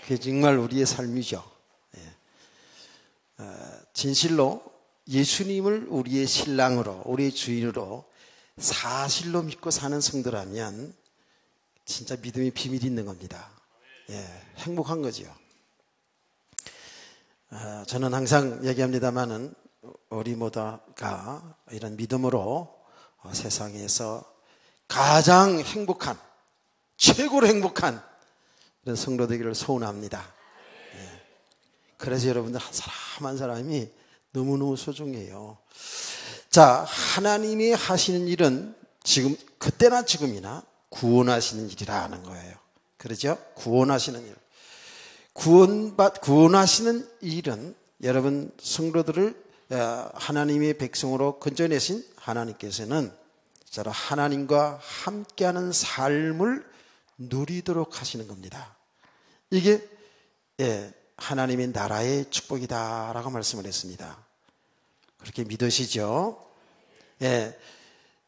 그게 정말 우리의 삶이죠. 진실로 예수님을 우리의 신랑으로, 우리의 주인으로 사실로 믿고 사는 성도라면 진짜 믿음의 비밀이 있는 겁니다. 행복한 거죠. 저는 항상 얘기합니다마는 우리 모두가 이런 믿음으로 세상에서 가장 행복한, 최고로 행복한 이런 성도 되기를 소원합니다. 그래서 여러분들 한 사람 한 사람이 너무너무 소중해요. 자, 하나님이 하시는 일은 지금, 그때나 지금이나 구원하시는 일이라는 거예요. 그렇죠? 구원하시는 일. 구원하시는 일은 여러분 성도들을 하나님의 백성으로 건져내신 하나님께서는 저로 하나님과 함께하는 삶을 누리도록 하시는 겁니다. 이게 하나님의 나라의 축복이다라고 말씀을 했습니다. 그렇게 믿으시죠?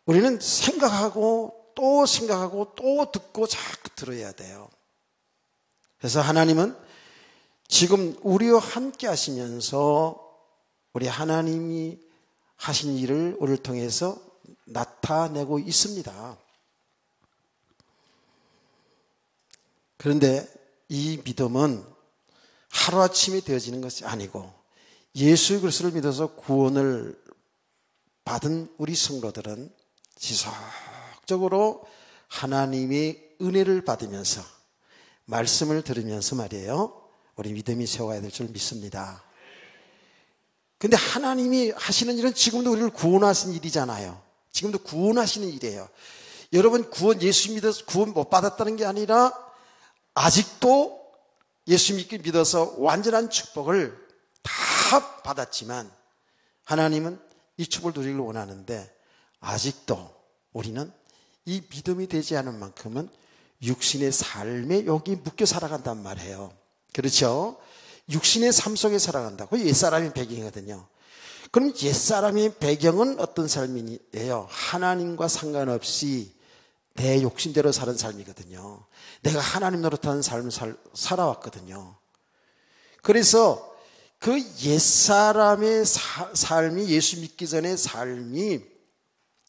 우리는 생각하고 또 생각하고 또 듣고 자꾸 들어야 돼요. 그래서 하나님은 지금 우리와 함께 하시면서 우리 하나님이 하신 일을 우리를 통해서 나타내고 있습니다. 그런데 이 믿음은 하루아침에 되어지는 것이 아니고 예수 그리스도를 믿어서 구원을 받은 우리 성도들은 지속적으로 하나님의 은혜를 받으면서 말씀을 들으면서 말이에요, 우리 믿음이 세워야 될 줄 믿습니다. 근데 하나님이 하시는 일은 지금도 우리를 구원하신 일이잖아요. 지금도 구원하시는 일이에요. 여러분 예수 믿어서 구원 못 받았다는 게 아니라 아직도 예수 믿어서 완전한 축복을 다 받았지만 하나님은 이 축복을 누리기를 원하는데 아직도 우리는 이 믿음이 되지 않은 만큼은 육신의 삶에 여기 묶여 살아간단 말이에요. 그렇죠? 육신의 삶 속에 살아간다고. 옛사람의 배경이거든요. 그럼 옛사람의 배경은 어떤 삶이에요? 하나님과 상관없이 내 욕심대로 사는 삶이거든요. 내가 하나님 노릇하는 삶을 살아왔거든요. 그래서 그 옛사람의 삶이, 예수 믿기 전의 삶이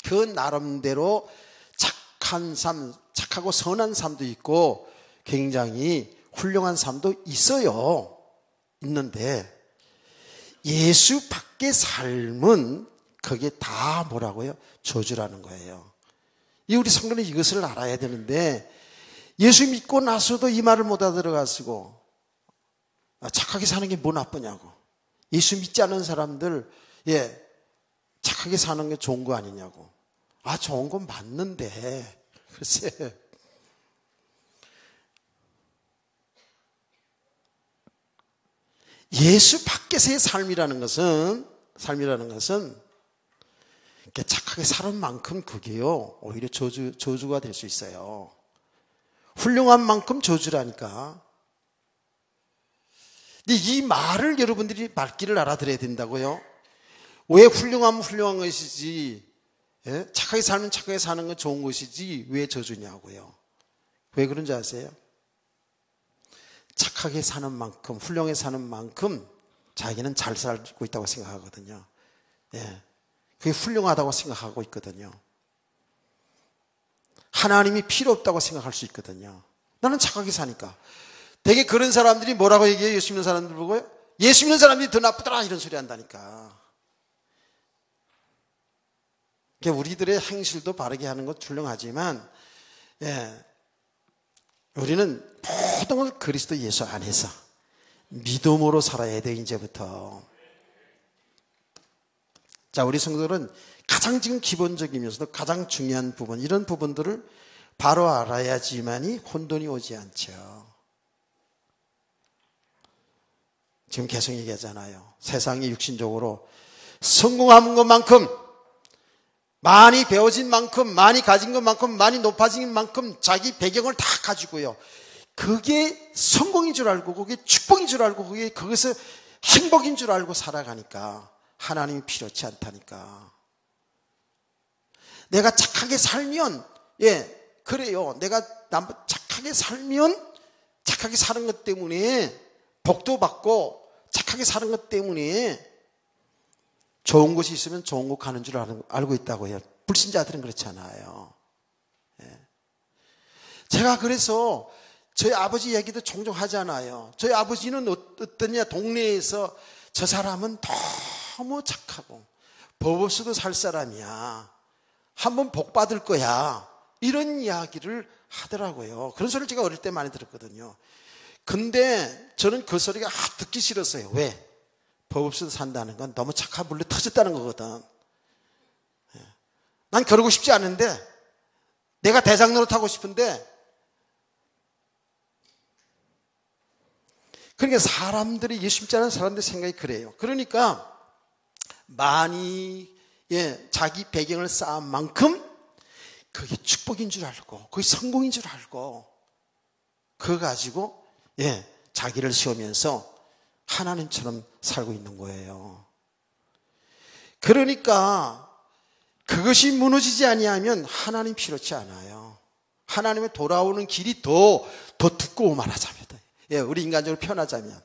그 나름대로 착한 삶, 착하고 선한 삶도 있고 굉장히 훌륭한 삶도 있어요. 있는데 예수 밖의 삶은 그게 다 뭐라고요? 저주라는 거예요. 우리 성도는 이것을 알아야 되는데 예수 믿고 나서도 이 말을 못 알아들어가지고 착하게 사는 게 뭐 나쁘냐고. 예수 믿지 않는 사람들 착하게 사는 게 좋은 거 아니냐고. 좋은 건 맞는데 글쎄 예수 밖에서의 삶이라는 것은 착하게 사는 만큼 그게요 오히려 저주가 될 수 있어요. 훌륭한 만큼 저주라니까. 근데 이 말을 여러분들이 말귀를 알아들어야 된다고요. 왜 훌륭하면 훌륭한 것이지, 착하게 살면 착하게 사는 건 좋은 것이지 왜 저주냐고요. 왜 그런지 아세요? 착하게 사는 만큼, 훌륭하게 사는 만큼 자기는 잘 살고 있다고 생각하거든요. 그게 훌륭하다고 생각하고 있거든요. 하나님이 필요 없다고 생각할 수 있거든요. 나는 착하게 사니까. 되게 그런 사람들이 뭐라고 얘기해요? 예수 믿는 사람들 보고요? 예수 믿는 사람들이 더 나쁘더라 이런 소리 한다니까. 우리들의 행실도 바르게 하는 것 훌륭하지만 우리는 모든 걸 그리스도 예수 안에서 믿음으로 살아야 돼. 이제부터. 자, 우리 성도들은 가장 지금 기본적이면서도 가장 중요한 부분, 이런 부분들을 바로 알아야지만이 혼돈이 오지 않죠. 지금 계속 얘기하잖아요. 세상이 육신적으로 성공한 것만큼, 많이 배워진 만큼, 많이 가진 것만큼, 많이 높아진 만큼 자기 배경을 다 가지고요. 그게 성공인 줄 알고, 그게 축복인 줄 알고, 그것이 행복인 줄 알고 살아가니까 하나님이 필요치 않다니까. 내가 착하게 살면, 그래요. 내가 착하게 살면 착하게 사는 것 때문에 복도 받고 착하게 사는 것 때문에 좋은 곳이 있으면 좋은 곳 가는 줄 알고 있다고요. 불신자들은 그렇잖아요. 제가 그래서 저희 아버지 얘기도 종종 하잖아요. 저희 아버지는 어떠냐, 동네에서 저 사람은 너무 착하고 법 없이도 살 사람이야. 한번 복 받을 거야. 이런 이야기를 하더라고요. 그런 소리를 제가 어릴 때 많이 들었거든요. 근데 저는 그 소리가 듣기 싫었어요. 왜? 법 없이도 산다는 건 너무 착한 물로 터졌다는 거거든. 난 그러고 싶지 않은데, 내가 대장 노릇하고 싶은데, 그러니까 사람들이, 예수 믿지 않은 사람들 생각이 그래요. 그러니까 많이 자기 배경을 쌓은 만큼 그게 축복인 줄 알고, 그게 성공인 줄 알고, 그거 가지고 자기를 세우면서 하나님처럼 살고 있는 거예요. 그러니까 그것이 무너지지 아니하면 하나님 필요치 않아요. 하나님의 돌아오는 길이 더 두꺼워 말하자면, 우리 인간적으로 표현하자면,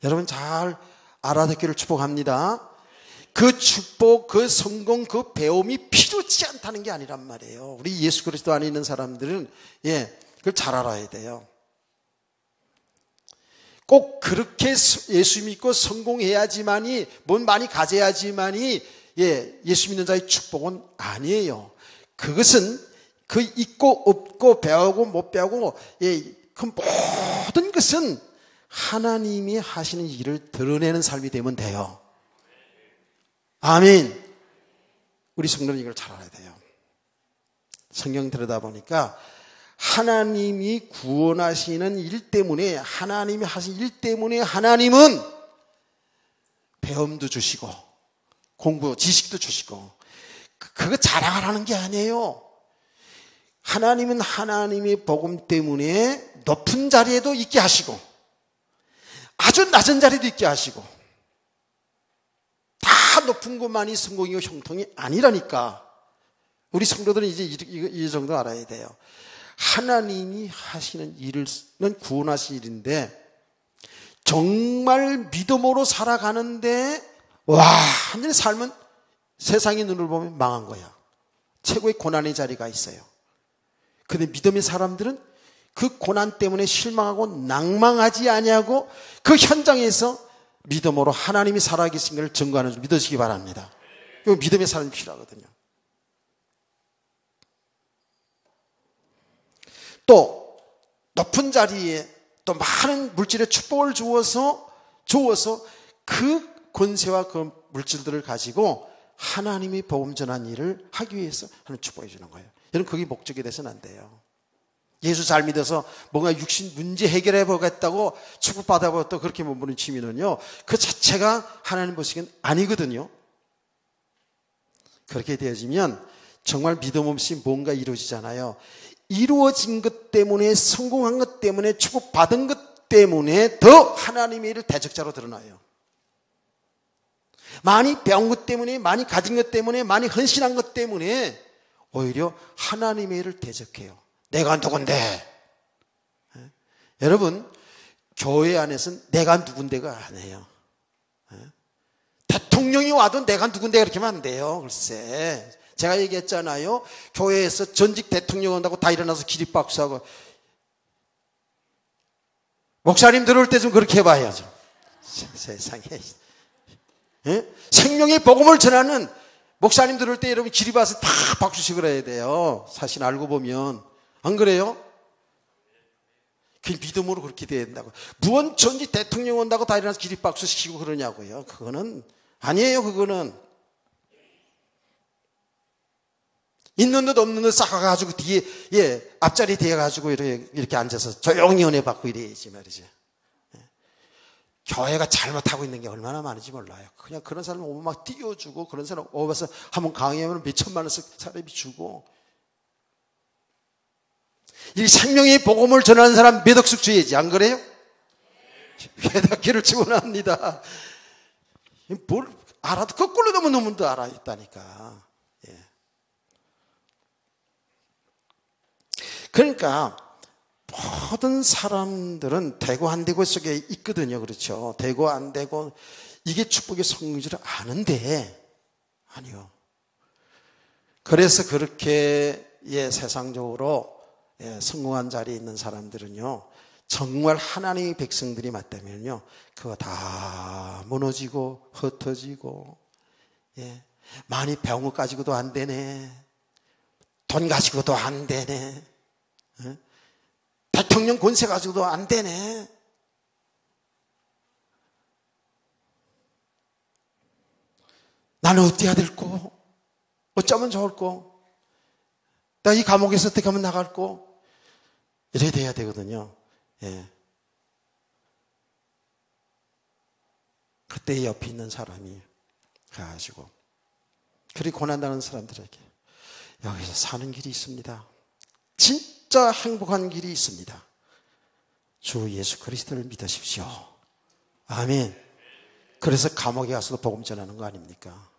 여러분 잘 알아듣기를 축복합니다. 그 축복, 그 성공, 그 배움이 필요치 않다는 게 아니란 말이에요. 우리 예수 그리스도 안에 있는 사람들은 그걸 잘 알아야 돼요. 꼭 그렇게 예수 믿고 성공해야지만이, 뭔 많이 가져야지만이 예수 믿는 자의 축복은 아니에요. 그것은 그 있고 없고 배우고 못 배우고 그 모든 것은 하나님이 하시는 일을 드러내는 삶이 되면 돼요. 아멘. 우리 성도는 이걸 잘 알아야 돼요. 성경 들여다보니까 하나님이 구원하시는 일 때문에, 하나님이 하신 일 때문에 하나님은 배움도 주시고 공부, 지식도 주시고, 그거 자랑하라는 게 아니에요. 하나님은 하나님의 복음 때문에 높은 자리에도 있게 하시고 아주 낮은 자리에도 있게 하시고, 다 높은 것만이 성공이고 형통이 아니라니까. 우리 성도들은 이제 이 정도 알아야 돼요. 하나님이 하시는 일은 구원하신 일인데, 정말 믿음으로 살아가는데 완전히 삶은 세상의 눈을 보면 망한 거야. 최고의 고난의 자리가 있어요. 근데 믿음의 사람들은 그 고난 때문에 실망하고 낭망하지 아니하고 그 현장에서 믿음으로 하나님이 살아계신 것을 증거하는 줄 믿으시기 바랍니다. 이거 믿음의 사람이 필요하거든요. 또 높은 자리에 또 많은 물질의 축복을 주어서 그 권세와 그 물질들을 가지고 하나님이 복음 전한 일을 하기 위해서 하나님 축복해 주는 거예요. 여러분, 그게 목적이 돼서는 안 돼요. 예수 잘 믿어서 뭔가 육신 문제 해결해 보겠다고 축복받아보겠다고 그렇게 몸부림 치면은요, 그 자체가 하나님 보시기엔 아니거든요. 그렇게 되어지면 정말 믿음 없이 뭔가 이루어지잖아요. 이루어진 것 때문에, 성공한 것 때문에, 축복받은 것 때문에 더 하나님의 일을 대적자로 드러나요. 많이 배운 것 때문에, 많이 가진 것 때문에, 많이 헌신한 것 때문에 오히려 하나님의 일을 대적해요. 내가 누군데? 여러분, 교회 안에서는 내가 누군데가 아니에요. 대통령이 와도 내가 누군데 그렇게 하면 안 돼요. 글쎄, 제가 얘기했잖아요. 교회에서 전직 대통령 온다고 다 일어나서 기립박수하고. 목사님 들어올 때 좀 그렇게 해봐야죠. 세상에. 생명의 복음을 전하는 목사님 들어올 때 여러분 기립와서 다 박수치고 그래야 돼요. 사실 알고 보면. 안 그래요? 그 믿음으로 그렇게 돼야 된다고. 무언 전직 대통령 온다고 다 일어나서 기립박수 시키고 그러냐고요. 그거는 아니에요. 그거는 있는 듯 없는 듯 쌓아가지고 뒤에 앞자리 뒤에 가지고 이렇게 앉아서 조용히 은혜 받고 이래야지 말이죠. 교회가 잘못하고 있는 게 얼마나 많은지 몰라요. 그냥 그런 사람 오면 막 띄워주고, 그런 사람 오면서 한번 강의하면 몇 천만 원씩 사람이 주고. 이 생명의 복음을 전하는 사람 몇 억씩 줘야지. 안 그래요? 회답기를 축원합니다. 뭘 알아도 거꾸로 되면 놈도 알아있다니까. 그러니까 모든 사람들은 되고 안 되고 속에 있거든요. 그렇죠? 되고 안 되고 이게 축복의 성공인 줄 아는데 아니요. 그래서 그렇게 세상적으로 성공한 자리에 있는 사람들은요, 정말 하나님의 백성들이 맞다면요, 그거 다 무너지고 흩어지고, 많이 배운 것 가지고도 안 되네, 돈 가지고도 안 되네, 대통령 권세 가지고도 안 되네. 나는 어때야 될꼬? 어쩌면 좋을꼬? 나 이 감옥에서 어떻게 하면 나갈꼬? 이래야 돼야 되거든요. 그때 옆에 있는 사람이 가가지고, 그리 고난당하는 사람들에게 여기서 사는 길이 있습니다. 진짜 행복한 길이 있습니다. 주 예수 그리스도를 믿으십시오. 아멘. 그래서 감옥에 가서도 복음 전하는 거 아닙니까?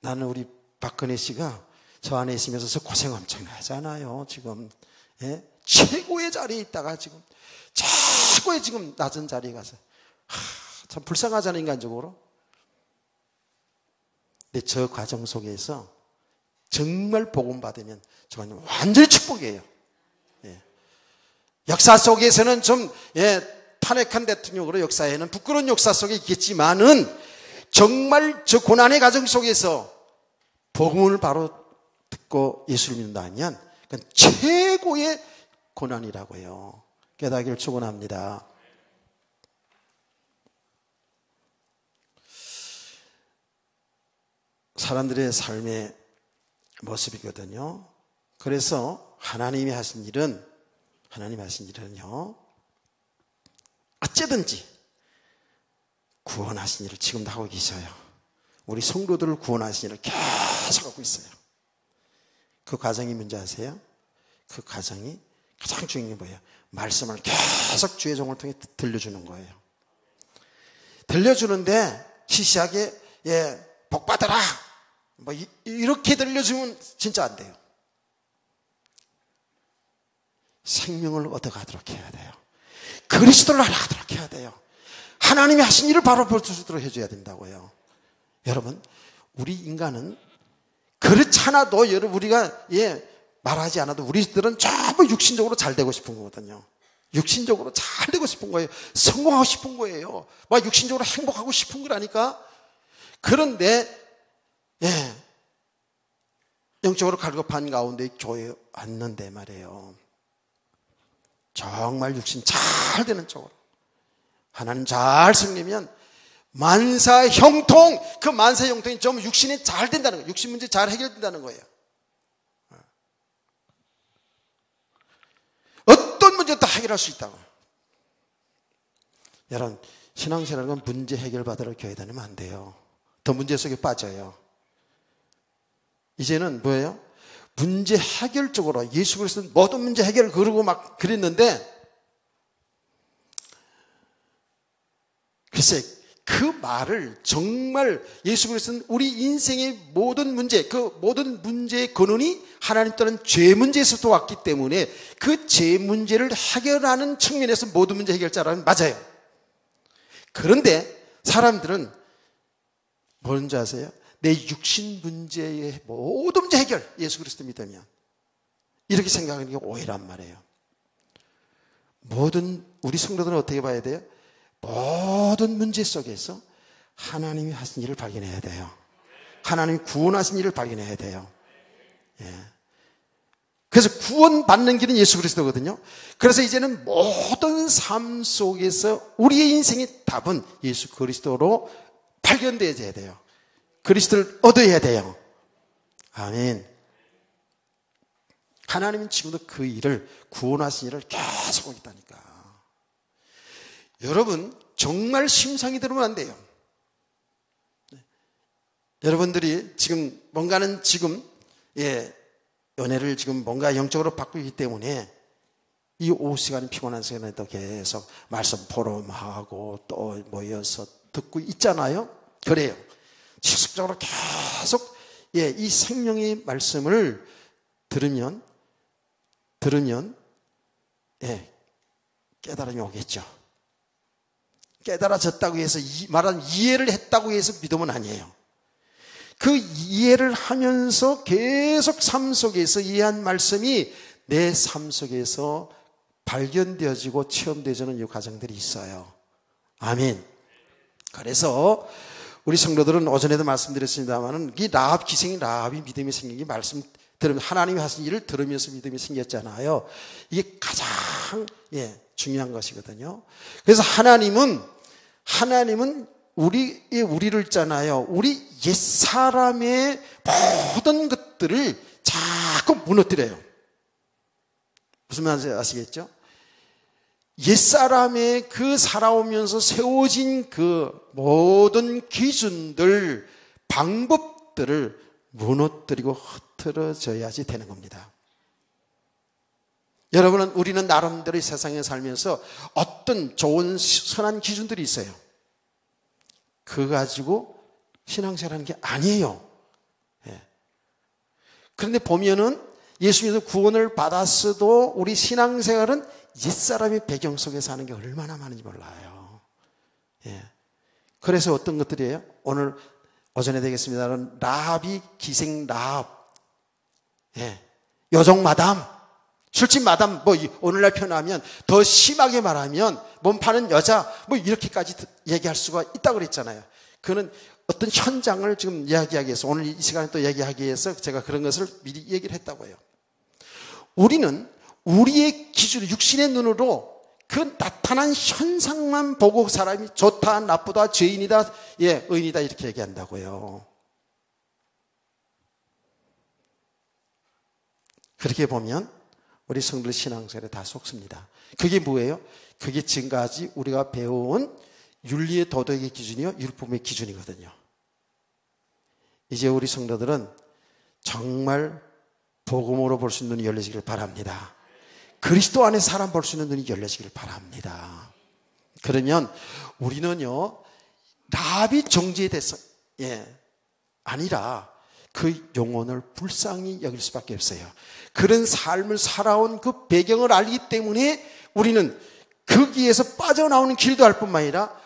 나는 우리 박근혜 씨가 저 안에 있으면서 저 고생 엄청 하잖아요. 지금 최고의 자리에 있다가 지금 최고의 지금 낮은 자리에 가서 참 불쌍하잖아요, 인간적으로. 근데 저 과정 속에서 정말 복음 받으면 저건 완전히 축복이에요. 역사 속에서는 좀 탄핵한 대통령으로 역사에는 부끄러운 역사 속에 있겠지만은 정말 저 고난의 과정 속에서 복음을 바로 듣고 예수를 믿는다면 그건 최고의 고난이라고 해요. 깨닫기를 축원합니다. 사람들의 삶의 모습이거든요. 그래서 하나님이 하신 일은요, 어쨌든지 구원하신 일을 지금도 하고 계셔요. 우리 성도들을 구원하신 일을 계속 하고 있어요. 그 과정이 뭔지 아세요? 그 과정이 가장 중요한 게 뭐예요? 말씀을 계속 주의 종을 통해 들려주는 거예요. 들려주는데 시시하게 복 받아라 뭐 이렇게 들려주면 진짜 안 돼요. 생명을 얻어가도록 해야 돼요. 그리스도를 알아가도록 해야 돼요. 하나님이 하신 일을 바로 볼 수 있도록 해줘야 된다고요. 여러분, 우리 인간은 그렇잖아도 여러분 우리가 말하지 않아도 우리들은 전부 육신적으로 잘 되고 싶은 거거든요. 육신적으로 잘 되고 싶은 거예요. 성공하고 싶은 거예요. 막 육신적으로 행복하고 싶은 거라니까. 그런데 영적으로 갈급한 가운데 교회에 왔는데 말이에요. 정말 육신 잘 되는 쪽으로 하나님 잘 승리면 만사 형통, 그 만사 형통이 전부 육신이 잘 된다는 거예요. 육신 문제 잘 해결된다는 거예요. 어떤 문제도 다 해결할 수 있다고. 여러분, 신앙생활은 문제 해결 받으러 교회 다니면 안 돼요. 더 문제 속에 빠져요. 이제는 뭐예요? 문제 해결적으로 예수 그리스도는 모든 문제 해결을 그러고 막 그랬는데, 글쎄 그 말을 정말 예수 그리스도는 우리 인생의 모든 문제, 그 모든 문제의 근원이 하나님 따른 죄 문제에서부터 왔기 때문에 그 죄 문제를 해결하는 측면에서 모든 문제 해결자라면 맞아요. 그런데 사람들은 뭔지 아세요? 내 육신 문제의 모든 문제 해결, 예수 그리스도 믿으면 이렇게 생각하는 게 오해란 말이에요. 모든 우리 성도들은 어떻게 봐야 돼요? 모든 문제 속에서 하나님이 하신 일을 발견해야 돼요. 하나님이 구원하신 일을 발견해야 돼요. 그래서 구원받는 길은 예수 그리스도거든요. 그래서 이제는 모든 삶 속에서 우리의 인생의 답은 예수 그리스도로 발견되어야 돼요. 그리스도를 얻어야 돼요. 아멘. 하나님은 지금도 그 일을, 구원하신 일을 계속 하고 있다니까. 여러분, 정말 심상이 들으면 안 돼요. 여러분들이 지금 뭔가는 지금 은혜를 지금 뭔가 영적으로 받고 있기 때문에 이 오후 시간이 피곤한 시간에도 계속 말씀 포럼하고 또 모여서 듣고 있잖아요. 그래요. 지속적으로 계속 이 생명의 말씀을 들으면 깨달음이 오겠죠. 깨달아졌다고 해서 말하는 이해를 했다고 해서 믿음은 아니에요. 그 이해를 하면서 계속 삶 속에서 이해한 말씀이 내 삶 속에서 발견되어지고 체험되어지는 이 과정들이 있어요. 아멘. 그래서 우리 성도들은 오전에도 말씀드렸습니다만은 이 라합 기생이 라합이 믿음이 생긴 게 말씀 들으면 하나님이 하신 일을 들으면서 믿음이 생겼잖아요. 이게 가장 중요한 것이거든요. 그래서 하나님은 우리를 있잖아요. 우리 옛사람의 모든 것들을 자꾸 무너뜨려요. 무슨 말인지 아시겠죠? 옛사람의 그 살아오면서 세워진 그 모든 기준들, 방법들을 무너뜨리고 흐트러져야지 되는 겁니다. 여러분은 우리는 나름대로 이 세상에 살면서 어떤 좋은 선한 기준들이 있어요. 그거 가지고 신앙생활하는 게 아니에요. 그런데 보면은 예수님께서 구원을 받았어도 우리 신앙생활은 옛사람의 배경 속에서 하는 게 얼마나 많은지 몰라요. 그래서 어떤 것들이에요? 오늘 오전에 되겠습니다는 라합이 기생 라합, 요정 마담, 술집 마담, 오늘날 표현하면 더 심하게 말하면 몸 파는 여자, 이렇게까지 얘기할 수가 있다고 그랬잖아요. 그는 어떤 현장을 지금 이야기하기 위해서 오늘 이 시간에 또 얘기하기 위해서 제가 그런 것을 미리 얘기를 했다고요. 우리는 우리의 기준, 육신의 눈으로 그 나타난 현상만 보고 사람이 좋다, 나쁘다, 죄인이다, 의인이다 이렇게 얘기한다고요. 그렇게 보면 우리 성도들 신앙생활에 다 속습니다. 그게 뭐예요? 그게 지금까지 우리가 배워온 윤리의 도덕의 기준이요, 율법의 기준이거든요. 이제 우리 성도들은 정말 복음으로 볼 수 있는 눈이 열려지길 바랍니다. 그리스도 안에 사람 볼 수 있는 눈이 열려지길 바랍니다. 그러면 우리는요, 라합이 정죄돼서 아니라 그 영혼을 불쌍히 여길 수밖에 없어요. 그런 삶을 살아온 그 배경을 알기 때문에 우리는 거기에서 빠져나오는 길도 알 뿐만 아니라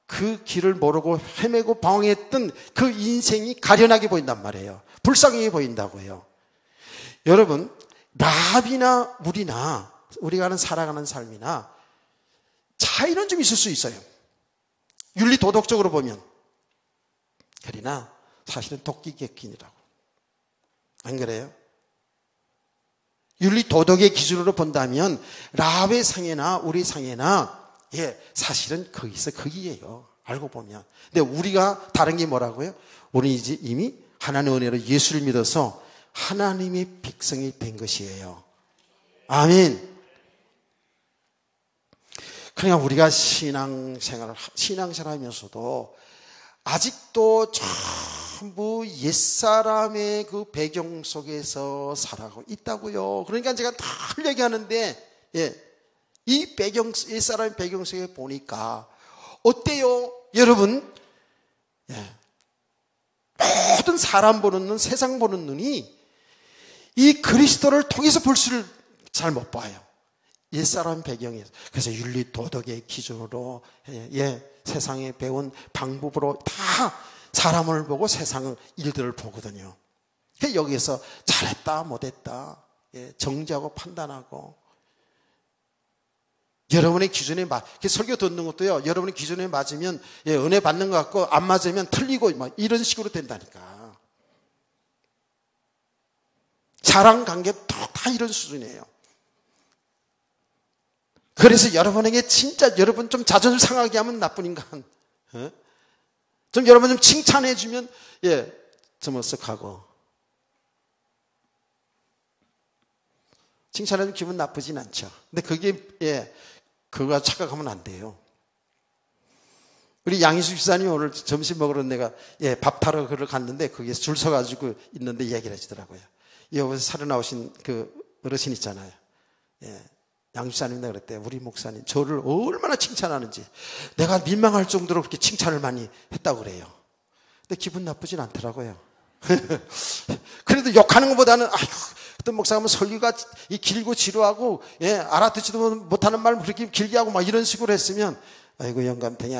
그 길을 모르고 헤매고 방황했던 그 인생이 가련하게 보인단 말이에요. 불쌍하게 보인다고요. 여러분, 라합이나 우리가 살아가는 삶이나 차이는 좀 있을 수 있어요. 윤리 도덕적으로 보면. 그러나 사실은 도끼 객긴이라고. 안 그래요? 윤리 도덕의 기준으로 본다면 라합의 상해나 우리 상해나 사실은 거기에요. 알고 보면. 근데 우리가 다른 게 뭐라고요? 우리는 이제 이미 하나님의 은혜로 예수를 믿어서 하나님의 백성이 된 것이에요. 아멘. 그러니까 우리가 신앙생활을 하면서도 아직도 전부 옛사람의 그 배경 속에서 살아가고 있다고요. 그러니까 제가 다 얘기하는데 이 옛사람의 배경 속에 보니까 어때요? 여러분, 모든 사람 보는 눈, 세상 보는 눈이 이 그리스도를 통해서 볼 수를 잘 못 봐요. 옛사람 배경에서. 그래서 윤리 도덕의 기준으로 세상에 배운 방법으로 다 사람을 보고 세상의 일들을 보거든요. 여기에서 잘했다 못했다 정죄하고 판단하고 여러분의 기준에 설교 듣는 것도요, 여러분의 기준에 맞으면 은혜 받는 것 같고 안 맞으면 틀리고 이런 식으로 된다니까. 사랑 관계도 다 이런 수준이에요. 그래서 여러분에게 진짜 여러분 좀 자존심 상하게 하면 나쁜 인간, 좀 여러분 좀 칭찬해 주면 좀 어색하고, 칭찬하면 기분 나쁘진 않죠. 근데 그게 그거 착각하면 안 돼요. 우리 양희수 집사님 오늘 점심 먹으러 내가 밥 타러 그를 갔는데 거기에서 줄 서가지고 있는데 이야기를 해주더라고요. 여기서 살아 나오신 그 어르신 있잖아요. 양 집사님이 그랬대요. 우리 목사님 저를 얼마나 칭찬하는지 내가 민망할 정도로 그렇게 칭찬을 많이 했다고 그래요. 근데 기분 나쁘진 않더라고요. 그래도 욕하는 것보다는 아이고 어떤 목사 하면 설교가 길고 지루하고 알아듣지도 못하는 말 그렇게 길게 하고 막 이런 식으로 했으면 아이고 영감탱이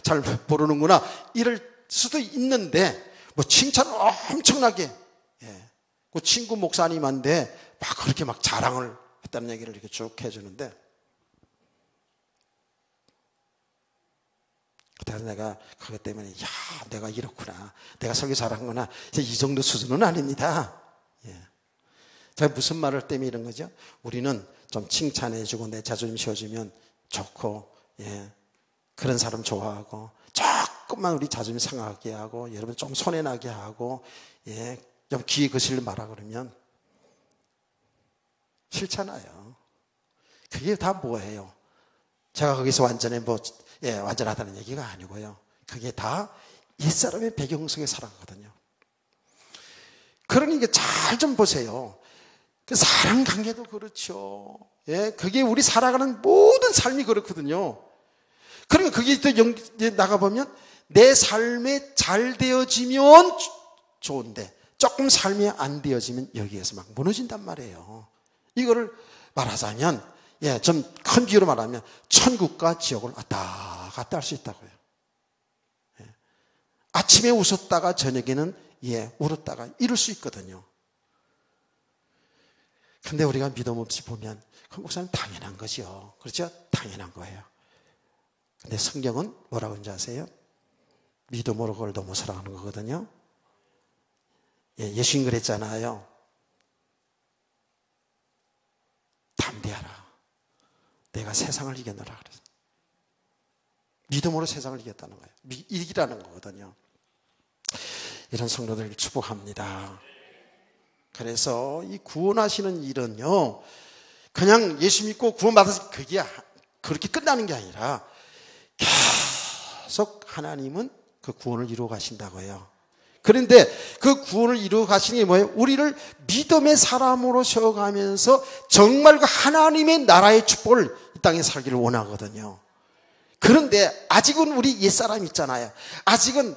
잘 모르는구나 이럴 수도 있는데 뭐 칭찬을 엄청나게 그 친구 목사님한테 막 그렇게 막 자랑을 했다는 얘기를 이렇게 쭉 해주는데 그래서 내가 그것 때문에 내가 이렇구나 내가 설교 잘하는구나 이 정도 수준은 아닙니다. 제가 무슨 말을 때문에 이런 거죠? 우리는 좀 칭찬해주고 내 자존심 세워주면 좋고 그런 사람 좋아하고 조금만 우리 자존심 상하게 하고 여러분 좀 손해나게 하고 좀 귀에 거슬려 말하 그러면 싫잖아요. 그게 다 뭐예요? 제가 거기서 완전히 완전하다는 얘기가 아니고요. 그게 다 옛사람의 배경 속에 살아가거든요. 그러니 잘 좀 보세요. 그 사람 관계도 그렇죠. 그게 우리 살아가는 모든 삶이 그렇거든요. 그러니까 그게 또 나가보면 내 삶에 잘 되어지면 좋은데 조금 삶이 안 되어지면 여기에서 막 무너진단 말이에요. 이거를 말하자면 좀 큰 비유로 말하면 천국과 지옥을 왔다 갔다 할 수 있다고요. 아침에 웃었다가 저녁에는 울었다가 이럴 수 있거든요. 근데 우리가 믿음 없이 보면 그 목사님 당연한 거죠. 그렇죠? 당연한 거예요. 근데 성경은 뭐라고 하는지 아세요? 믿음으로 그걸 너무 사랑하는 거거든요. 예수님 그랬잖아요. 담대하라. 내가 세상을 이겼노라 그래서. 믿음으로 세상을 이겼다는 거예요. 이기라는 거거든요. 이런 성도들을 축복합니다. 그래서 이 구원하시는 일은요, 그냥 예수 믿고 구원받아서 그게 그렇게 끝나는 게 아니라 계속 하나님은 그 구원을 이루어 가신다고요. 그런데 그 구원을 이루어 가시는 게 뭐예요? 우리를 믿음의 사람으로 세워가면서 정말 그 하나님의 나라의 축복을 이 땅에 살기를 원하거든요. 그런데 아직은 우리 옛사람 있잖아요. 아직은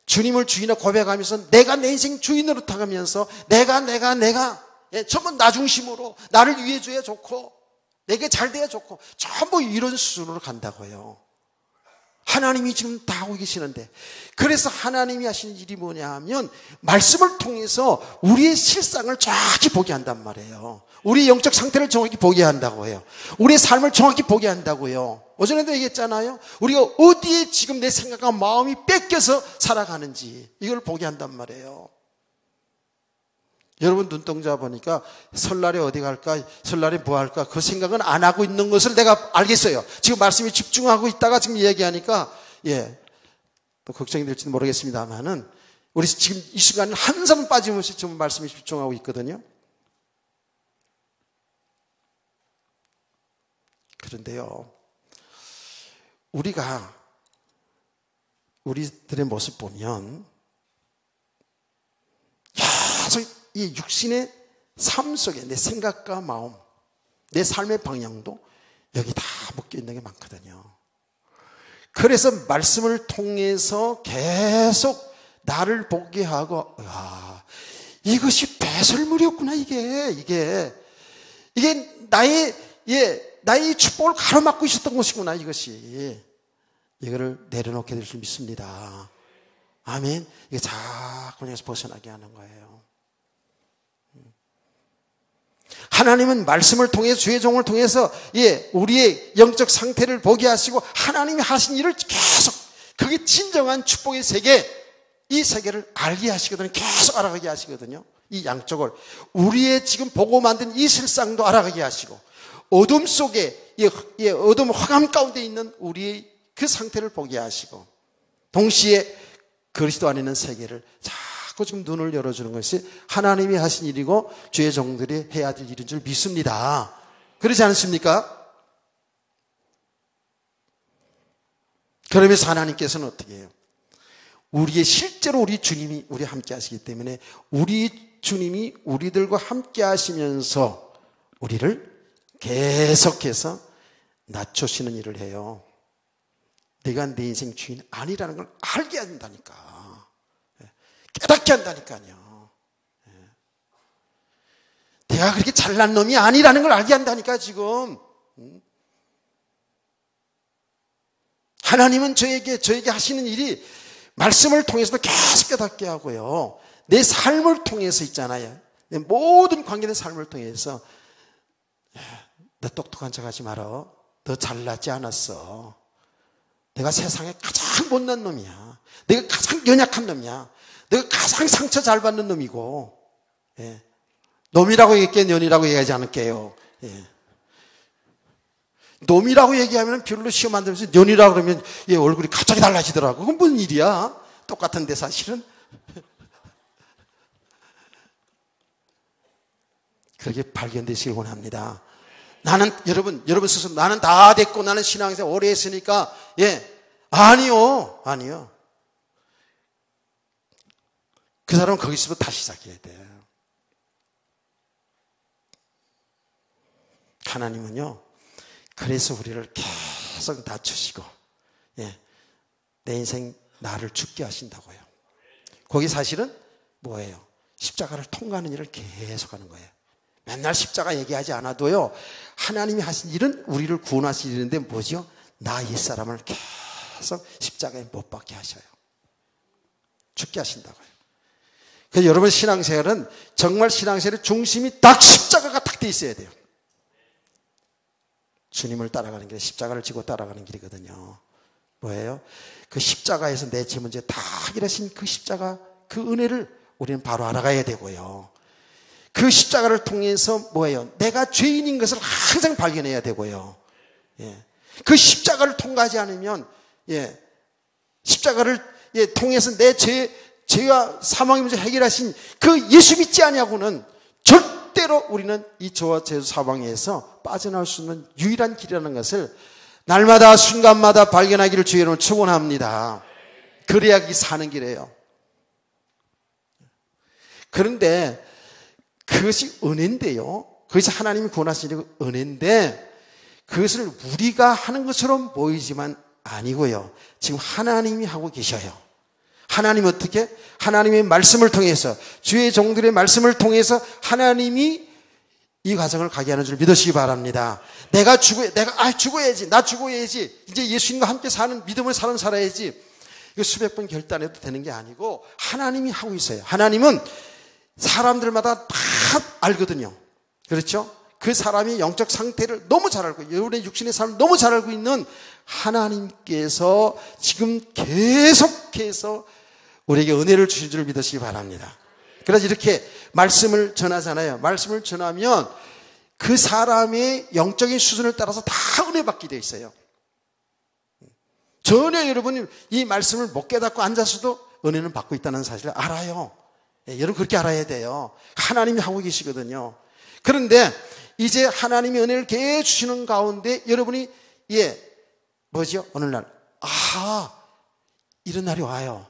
주님을 주인으로 고백하면서 내가 내 인생 주인으로 타가면서 내가 전부 나 중심으로 나를 위해 줘야 좋고 내게 잘 돼야 좋고 전부 이런 수준으로 간다고요. 하나님이 지금 다 하고 계시는데 그래서 하나님이 하시는 일이 뭐냐 하면 말씀을 통해서 우리의 실상을 정확히 보게 한단 말이에요. 우리의 영적 상태를 정확히 보게 한다고요. 우리의 삶을 정확히 보게 한다고요. 어제도 얘기했잖아요. 우리가 어디에 지금 내 생각과 마음이 뺏겨서 살아가는지 이걸 보게 한단 말이에요. 여러분 눈동자 보니까 설날에 어디 갈까, 설날에 뭐 할까 그 생각은 안 하고 있는 것을 내가 알겠어요. 지금 말씀에 집중하고 있다가 지금 얘기하니까 또 걱정이 될지도 모르겠습니다만은 우리 지금 이 시간은 한 사람 빠짐없이 지금 말씀에 집중하고 있거든요. 그런데요, 우리가 우리들의 모습 보면 계속 이 육신의 삶 속에 내 생각과 마음, 내 삶의 방향도 여기 다 묶여 있는 게 많거든요. 그래서 말씀을 통해서 계속 나를 보게 하고, 이것이 배설물이었구나, 이게 나의 축복을 가로막고 있었던 것이구나, 이것이. 이거를 내려놓게 될 줄 믿습니다. 아멘. 이게 자꾸 그냥 벗어나게 하는 거예요. 하나님은 말씀을 통해서 주의 종을 통해서 우리의 영적 상태를 보게 하시고 하나님이 하신 일을 계속 그게 진정한 축복의 세계, 이 세계를 알게 하시거든요. 계속 알아가게 하시거든요. 이 양쪽을 우리의 지금 보고 만든 이 실상도 알아가게 하시고 어둠 속에 어둠 화감 가운데 있는 우리의 그 상태를 보게 하시고 동시에 그리스도 안에 있는 세계를 자꾸 지금 눈을 열어주는 것이 하나님이 하신 일이고 주의 종들이 해야 될 일인 줄 믿습니다. 그렇지 않습니까? 그러면서 하나님께서는 어떻게 해요? 우리의 실제로 우리 주님이 우리 함께 하시기 때문에 우리 주님이 우리들과 함께 하시면서 우리를 계속해서 낮추시는 일을 해요. 내가 내 인생 주인 아니라는 걸 알게 한다니까. 깨닫게 한다니까요. 내가 그렇게 잘난 놈이 아니라는 걸 알게 한다니까 지금. 하나님은 저에게 하시는 일이 말씀을 통해서도 계속 깨닫게 하고요. 내 삶을 통해서 있잖아요. 내 모든 관계된 삶을 통해서 너 똑똑한 척 하지 마라. 너 잘나지 않았어. 내가 세상에 가장 못난 놈이야. 내가 가장 연약한 놈이야. 내가 가장 상처 잘 받는 놈이고. 예. 놈이라고 얘기할게, 년이라고 얘기하지 않을게요. 예. 놈이라고 얘기하면 별로 시험 안 들면서 년이라고 그러면 얘 얼굴이 갑자기 달라지더라고. 그건 무슨 일이야? 똑같은데 사실은. 그렇게 발견되시길 원합니다. 나는, 여러분 스스로 나는 다 됐고 나는 신앙생활 오래 했으니까, 아니요. 그 사람은 거기서부터 다시 시작해야 돼요. 하나님은요, 그래서 우리를 계속 낮추시고, 내 인생 나를 죽게 하신다고요. 거기 사실은 뭐예요? 십자가를 통과하는 일을 계속 하는 거예요. 맨날 십자가 얘기하지 않아도요, 하나님이 하신 일은 우리를 구원하실 일인데 뭐죠? 나 옛사람을 계속 십자가에 못 박게 하셔요. 죽게 하신다고요. 그래서 여러분 신앙생활은 정말 신앙생활의 중심이 딱 십자가가 딱 돼 있어야 돼요. 주님을 따라가는 길에 십자가를 지고 따라가는 길이거든요. 뭐예요? 그 십자가에서 내 죄 문제 다 해결하신 그 십자가, 그 은혜를 우리는 바로 알아가야 되고요. 그 십자가를 통해서 뭐예요? 내가 죄인인 것을 항상 발견해야 되고요. 그 십자가를 통과하지 않으면, 십자가를 통해서 내 죄와 사망의 문제 해결하신 그 예수 믿지 아니하고는 절대로 우리는 이 죄와 죄 사망에서 빠져나올 수 있는 유일한 길이라는 것을 날마다 순간마다 발견하기를 주의 이름으로 축원합니다. 그래야 이 사는 길이에요. 그런데 그것이 은혜인데요. 그것이 하나님이 구원하시는 은혜인데 그것을 우리가 하는 것처럼 보이지만 아니고요. 지금 하나님이 하고 계셔요. 하나님 어떻게? 하나님의 말씀을 통해서, 주의 종들의 말씀을 통해서 하나님이 이 과정을 가게 하는 줄 믿으시기 바랍니다. 내가 죽어야지. 나 죽어야지. 이제 예수님과 함께 사는 믿음의 삶을 살아야지. 이거 수백 번 결단해도 되는 게 아니고 하나님이 하고 있어요. 하나님은 사람들마다 다 알거든요. 그렇죠? 그 사람이 영적 상태를 너무 잘 알고, 여러분의 육신의 삶을 너무 잘 알고 있는 하나님께서 지금 계속해서 우리에게 은혜를 주신 줄 믿으시기 바랍니다. 그래서 이렇게 말씀을 전하잖아요. 말씀을 전하면 그 사람의 영적인 수준을 따라서 다 은혜 받게 되어 있어요. 전혀 여러분이 이 말씀을 못 깨닫고 앉아서도 은혜는 받고 있다는 사실을 알아요. 여러분 그렇게 알아야 돼요. 하나님이 하고 계시거든요. 그런데 이제 하나님이 은혜를 계속 주시는 가운데 여러분이 뭐죠? 어느 날 이런 날이 와요.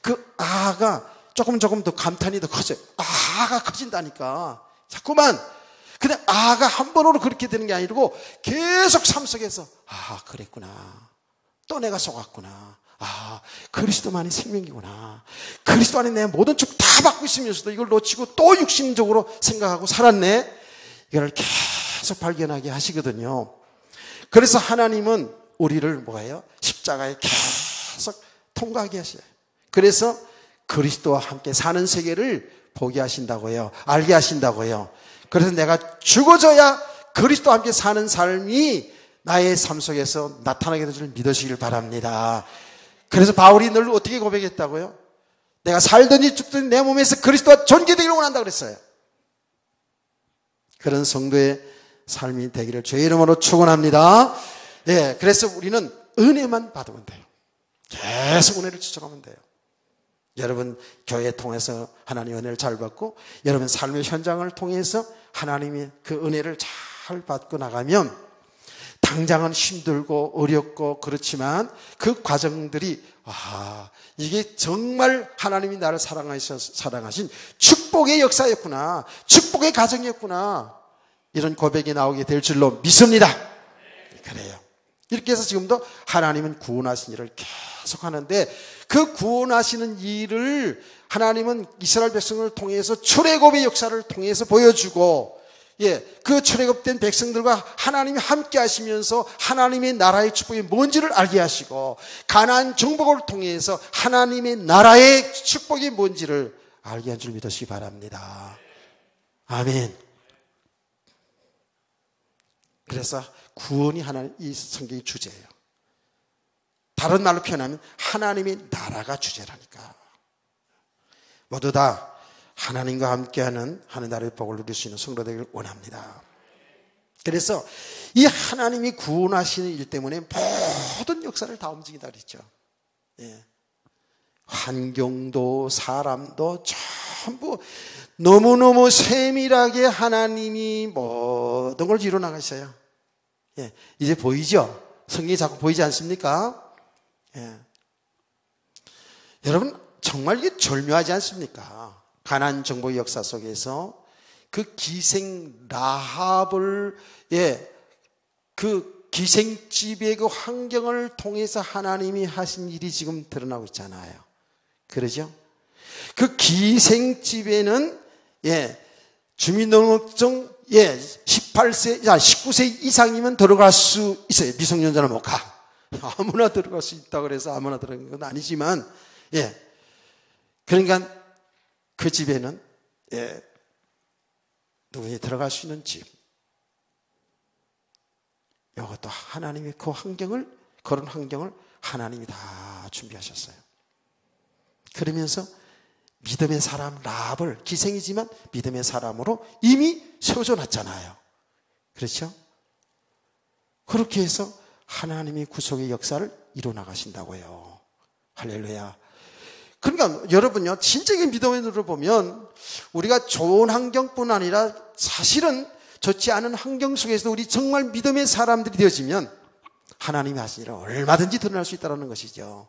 그 조금 더 감탄이 더 커져요. 아가 커진다니까. 자꾸만. 근데 아가 한 번으로 그렇게 되는 게 아니고 계속 삶 속에서 그랬구나. 또 내가 속았구나. 그리스도만이 생명이구나. 그리스도 안에 내 모든 축 다 받고 있으면서도 이걸 놓치고 또 육신적으로 생각하고 살았네. 이걸 계속 발견하게 하시거든요. 그래서 하나님은 우리를 뭐예요? 십자가에 계속 통과하게 하셔요. 그래서 그리스도와 함께 사는 세계를 보게 하신다고요. 알게 하신다고요. 그래서 내가 죽어져야 그리스도와 함께 사는 삶이 나의 삶 속에서 나타나게 될 줄 믿으시길 바랍니다. 그래서 바울이 늘 어떻게 고백했다고요? 내가 살든지 죽든지 내 몸에서 그리스도와 존귀되기를 원한다 그랬어요. 그런 성도의 삶이 되기를 주의 이름으로 축원합니다. 그래서 우리는 은혜만 받으면 돼요. 계속 은혜를 추적하면 돼요. 여러분 교회 통해서 하나님의 은혜를 잘 받고 여러분 삶의 현장을 통해서 하나님의 그 은혜를 잘 받고 나가면 당장은 힘들고 어렵고 그렇지만 그 과정들이 이게 정말 하나님이 나를 사랑하신 축복의 역사였구나. 축복의 가정이었구나. 이런 고백이 나오게 될 줄로 믿습니다. 그래요. 이렇게 해서 지금도 하나님은 구원하신 일을 계속 하는데 그 구원하시는 일을 하나님은 이스라엘 백성을 통해서 출애굽의 역사를 통해서 보여주고, 그 출애굽된 백성들과 하나님이 함께 하시면서 하나님의 나라의 축복이 뭔지를 알게 하시고, 가나안 정복을 통해서 하나님의 나라의 축복이 뭔지를 알게 한 줄 믿으시기 바랍니다. 아멘. 그래서 구원이 이 성경의 주제예요. 다른 말로 표현하면 하나님의 나라가 주제라니까. 모두 다 하나님과 함께하는 하늘나라의 복을 누릴 수 있는 성도 되기를 원합니다. 그래서 이 하나님이 구원하시는 일 때문에 모든 역사를 다 움직인다 그랬죠. 환경도 사람도 전부 너무너무 세밀하게 하나님이 모든 걸 이루어나가셔요. 이제 보이죠? 성경이 자꾸 보이지 않습니까? 여러분 정말 이게 절묘하지 않습니까? 가나안 정복의 역사 속에서 그 기생 라합을 그 기생집의 그 환경을 통해서 하나님이 하신 일이 지금 드러나고 있잖아요. 그러죠? 그 기생집에는 주민등록증 19세 이상이면 들어갈 수 있어요. 미성년자는 못 가. 아무나 들어갈 수 있다 그래서 아무나 들어가는 건 아니지만, 그러니까 그 집에는 누구나 들어갈 수 있는 집. 이것도 하나님이 그런 환경을 하나님이 다 준비하셨어요. 그러면서 믿음의 사람 라합을, 기생이지만 믿음의 사람으로 이미 세워져 놨잖아요. 그렇죠? 그렇게 해서 하나님이 구속의 역사를 이루어나가신다고요. 할렐루야. 그러니까 여러분요, 진정의 믿음의 눈으로 보면 우리가 좋은 환경뿐 아니라 사실은 좋지 않은 환경 속에서도 우리 정말 믿음의 사람들이 되어지면 하나님이 하신 일은 얼마든지 드러날 수 있다는 것이죠.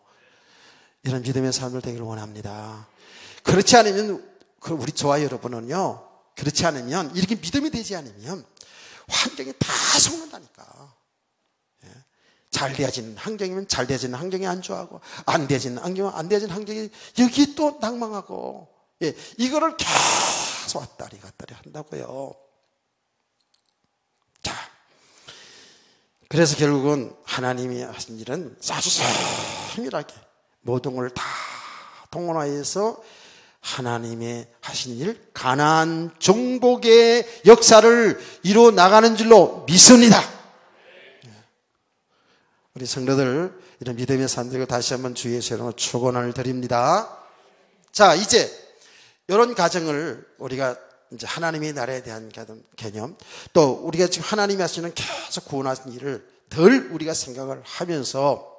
이런 믿음의 사람들 되기를 원합니다. 그렇지 않으면, 우리 저와 여러분은요, 그렇지 않으면, 이렇게 믿음이 되지 않으면 환경이 다 속는다니까. 잘 되어지는 환경이면 잘 되어지는 환경이 안 좋아하고, 안 되어지는 환경이면 안 되어지는 환경이 여기 또 낭망하고, 이거를 계속 왔다리 갔다리 한다고요. 자, 그래서 결국은 하나님이 하신 일은 아주 세밀하게 모든 걸 다 동원하여서 하나님의 하신 일, 가나안 정복의 역사를 이루어 나가는 줄로 믿습니다. 우리 성도들, 이런 믿음의 사람들과 다시 한번 주의 이름으로 축원을 드립니다. 자, 이제 이런 가정을 우리가 이제 하나님의 나라에 대한 개념, 또 우리가 지금 하나님이 하시는 계속 구원하신 일을 덜 우리가 생각을 하면서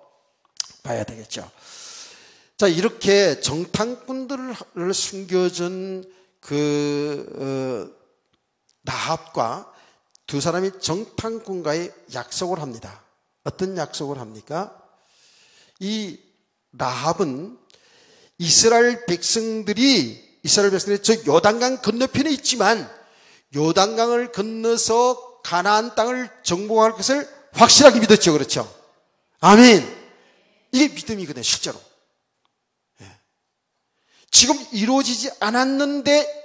봐야 되겠죠. 자, 이렇게 정탐꾼들을 숨겨준 라합과 두 사람이 정탐꾼과의 약속을 합니다. 어떤 약속을 합니까? 이 라합은 이스라엘 백성들이 저 요단강 건너편에 있지만 요단강을 건너서 가나안 땅을 정복할 것을 확실하게 믿었죠. 그렇죠? 아멘. 이게 믿음이거든요, 실제로. 지금 이루어지지 않았는데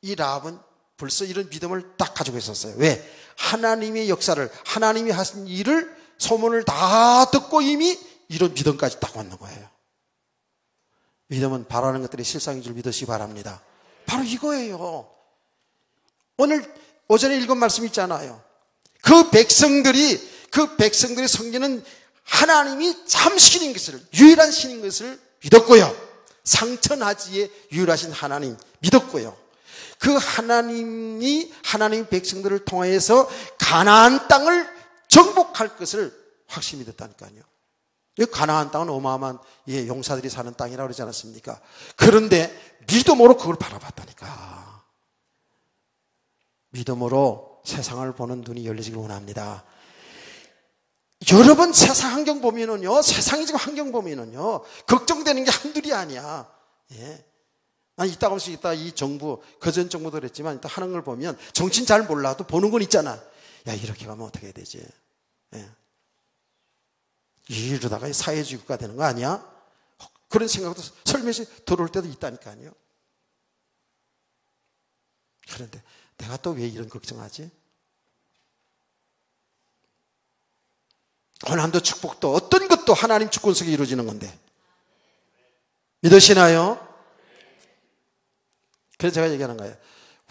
이 라합은 벌써 이런 믿음을 딱 가지고 있었어요. 왜? 하나님의 역사를, 하나님이 하신 일을 소문을 다 듣고 이미 이런 믿음까지 딱 왔는 거예요. 믿음은 바라는 것들이 실상인 줄 믿으시기 바랍니다. 바로 이거예요. 오늘 오전에 읽은 말씀 있잖아요. 그 백성들이 섬기는 하나님이 참 신인 것을, 유일한 신인 것을 믿었고요. 상천하지에 유일하신 하나님 믿었고요. 그 하나님이 하나님 백성들을 통해서 가나안 땅을 정복할 것을 확실히 믿었다니까요. 이 가나안 땅은 어마어마한 용사들이 사는 땅이라고 그러지 않았습니까? 그런데 믿음으로 그걸 바라봤다니까. 믿음으로 세상을 보는 눈이 열리기를 원합니다. 여러분 세상 환경 보면은요, 세상이 지금 환경 보면은요, 걱정되는 게 한둘이 아니야. 난 이따가 이 정부, 그전 정부도 그랬지만, 이따 하는 걸 보면, 정치는 잘 몰라도 보는 건 있잖아. 야, 이렇게 가면 어떻게 해야 되지? 이러다가 사회주의 국가 되는 거 아니야? 그런 생각도 설면서 들어올 때도 있다니까요. 그런데 내가 또 왜 이런 걱정하지? 고난도 축복도 어떤 것도 하나님 주권 속에 이루어지는 건데 믿으시나요? 그래서 제가 얘기하는 거예요.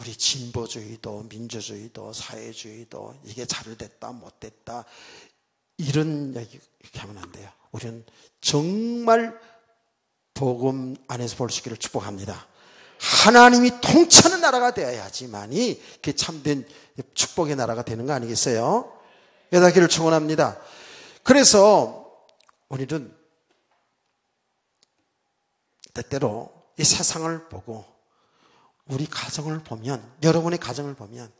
우리 진보주의도 민주주의도 사회주의도 이게 잘 됐다 못됐다 이런 얘기 이렇게 하면 안 돼요. 우리는 정말 복음 안에서 볼 수 있기를 축복합니다. 하나님이 통치하는 나라가 되어야지만이 그게 참된 축복의 나라가 되는 거 아니겠어요? 여다기를 축원합니다. 그래서 우리는 때때로 이 세상을 보고 우리 가정을 보면, 여러분의 가정을 보면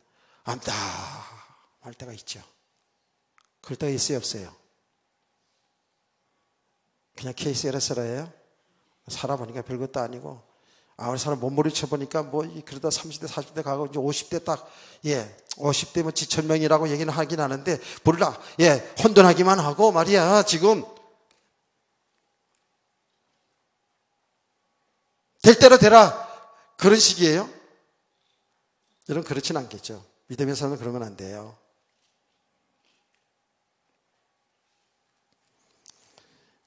암담할 때가 있죠. 그럴 때가 있어요, 없어요? 그냥 KCLS라예요? 살아보니까 별것도 아니고, 우리 사람 몸무게 쳐보니까 그러다 30대, 40대 가고, 이제 50대 딱, 50대 지천명이라고 얘기는 하긴 하는데, 몰라, 혼돈하기만 하고 말이야, 지금. 될 대로 되라. 그런 식이에요? 여러분, 그렇진 않겠죠. 믿음의 사람은 그러면 안 돼요.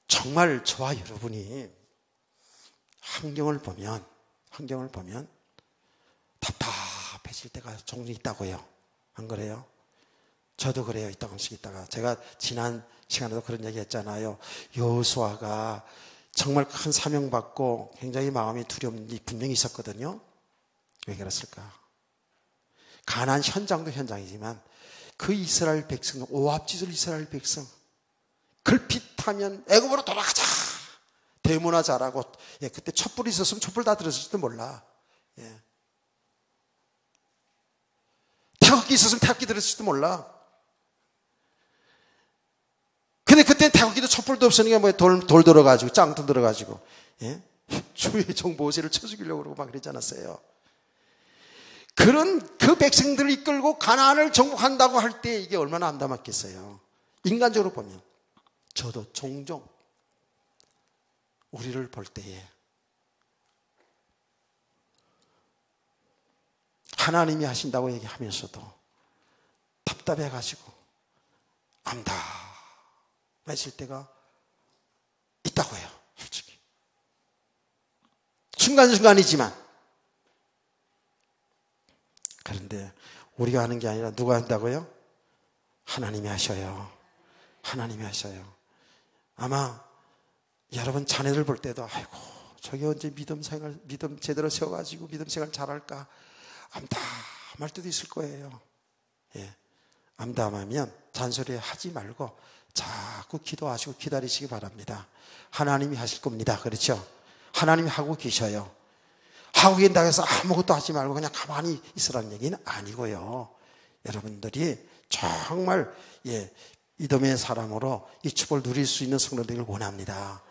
정말 저와 여러분이 환경을 보면 답답해질 때가 종종 있다고요. 안 그래요? 저도 그래요. 있다가 있다가. 제가 지난 시간에도 그런 얘기 했잖아요. 여호수아가 정말 큰 사명 받고 굉장히 마음이 두려움이 분명히 있었거든요. 왜 그랬을까? 가나안 현장도 현장이지만 그 이스라엘 백성, 오합지졸 이스라엘 백성 글핏하면 애굽으로 돌아가자. 대문화 잘하고, 그때 촛불이 있었으면 촛불 다 들었을지도 몰라. 태극기 있었으면 태극기 들었을지도 몰라. 근데 그때는 태극기도 촛불도 없으니까 돌 들어가지고, 짱도 들어가지고, 주의 종 모세를 쳐 죽이려고 그러고 막 그러지 않았어요. 그런 그 백성들을 이끌고 가나안을 정복한다고 할 때 이게 얼마나 암담했겠어요. 인간적으로 보면. 저도 종종 우리를 볼 때에 하나님이 하신다고 얘기하면서도 답답해가지고 암담해질 때가 있다고 해요. 솔직히 순간순간이지만. 그런데 우리가 하는 게 아니라 누가 한다고요? 하나님이 하셔요. 하나님이 하셔요. 아마 여러분 자녀들 볼 때도 아이고 저기 언제 믿음 제대로 세워가지고 믿음 생활 잘할까 암담할 때도 있을 거예요. 암담하면 잔소리 하지 말고 자꾸 기도하시고 기다리시기 바랍니다. 하나님이 하실 겁니다. 그렇죠? 하나님이 하고 계셔요. 하고 계신다고 해서 아무것도 하지 말고 그냥 가만히 있으라는 얘기는 아니고요. 여러분들이 정말 믿음의 사람으로 이 축복을 누릴 수 있는 성도되기를 원합니다.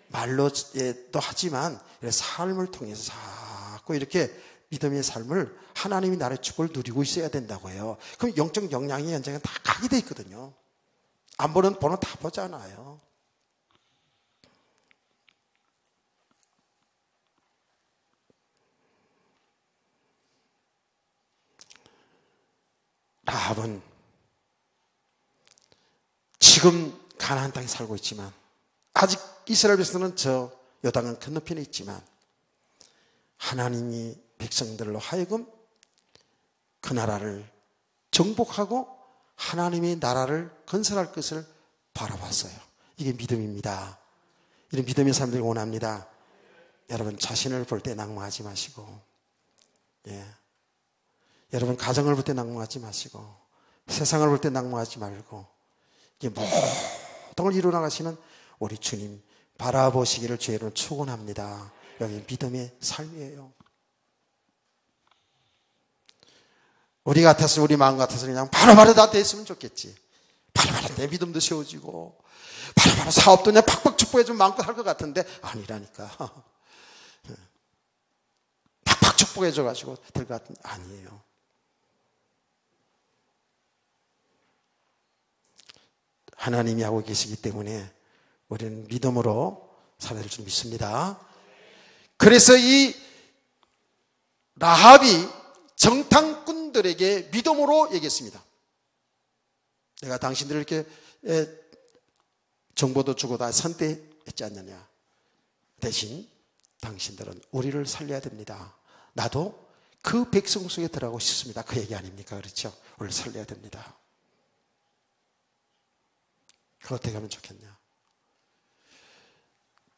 말로도 하지만 삶을 통해서 자꾸 이렇게 믿음의 삶을 하나님이 나라의 축복을 누리고 있어야 된다고요. 그럼 영적 역량이 현장에 다 가게 돼 있거든요. 안 보는 번호 다 보잖아요. 라합은 지금 가나안 땅에 살고 있지만 아직 이스라엘 백성은 저 요단강 건너편에 있지만 하나님이 백성들로 하여금 그 나라를 정복하고 하나님의 나라를 건설할 것을 바라봤어요. 이게 믿음입니다. 이런 믿음의 사람들을 원합니다. 여러분 자신을 볼 때 낙망하지 마시고 여러분 가정을 볼 때 낙망하지 마시고 세상을 볼 때 낙망하지 말고 모든 걸 이루어나가시는 우리 주님 바라보시기를 주의로 축원합니다. 여기 믿음의 삶이에요. 우리 같았으면 우리 마음 같았으면 그냥 바로바로 다 됐으면 좋겠지. 바로바로 내 믿음도 세워지고 바로바로 사업도 그냥 팍팍 축복해주면 마음껏 할 것 같은데 아니라니까. 팍팍 축복해줘가지고 될 것 같은 아니에요. 하나님이 하고 계시기 때문에 우리는 믿음으로 살아야 될 줄 믿습니다. 그래서 이 라합이 정탐꾼들에게 믿음으로 얘기했습니다. 내가 당신들을 이렇게 정보도 주고 다 선택했지 않느냐. 대신 당신들은 우리를 살려야 됩니다. 나도 그 백성 속에 들어가고 싶습니다. 그 얘기 아닙니까? 그렇죠? 우리를 살려야 됩니다. 그걸 어떻게 하면 좋겠냐.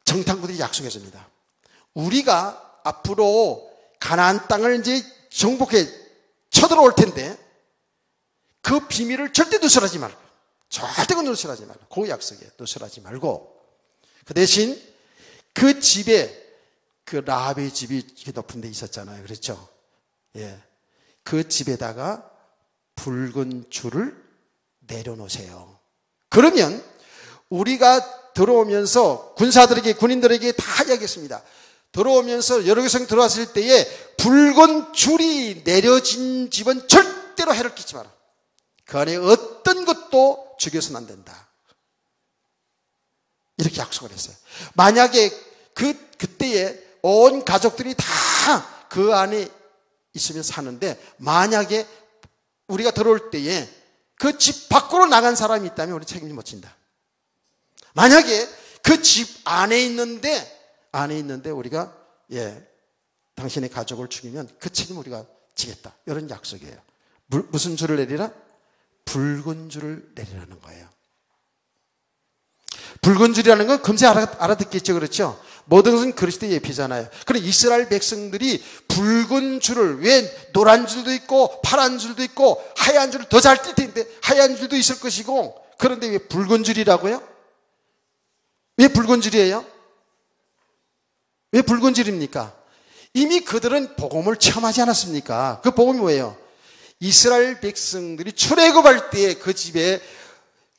정탐꾼들이 약속해 줍니다. 우리가 앞으로 가나안 땅을 이제 정복해 쳐들어올 텐데 그 비밀을 절대 누설하지 말고, 절대 누설하지 말고, 그 약속에 누설하지 말고, 그 대신 그 집에, 그 라합의 집이 높은 데 있었잖아요. 그렇죠? 예. 그 집에다가 붉은 줄을 내려놓으세요. 그러면 우리가 들어오면서 군사들에게, 군인들에게 다 이야기했습니다. 들어오면서 여러 개성 들어왔을 때에 붉은 줄이 내려진 집은 절대로 해를 끼치지 마라. 그 안에 어떤 것도 죽여서는 안 된다. 이렇게 약속을 했어요. 만약에 그때에 온 가족들이 다 그 안에 있으면 사는데, 만약에 우리가 들어올 때에 그 집 밖으로 나간 사람이 있다면 우리 책임을 못 진다. 만약에 그 집 안에 있는데 우리가 당신의 가족을 죽이면 그 책임을 우리가 지겠다. 이런 약속이에요. 무슨 줄을 내리라? 붉은 줄을 내리라는 거예요. 붉은 줄이라는 건 금세 알아듣겠죠. 그렇죠? 모든 것은 그리스도의 예표잖아요. 그럼 이스라엘 백성들이 붉은 줄을, 왜 노란 줄도 있고 파란 줄도 있고 하얀 줄을 더 잘 띌 텐데 하얀 줄도 있을 것이고, 그런데 왜 붉은 줄이라고요? 왜 붉은 줄이에요? 왜 붉은 줄입니까? 이미 그들은 복음을 체험하지 않았습니까? 그 복음이 뭐예요? 이스라엘 백성들이 출애굽할 때 그 집에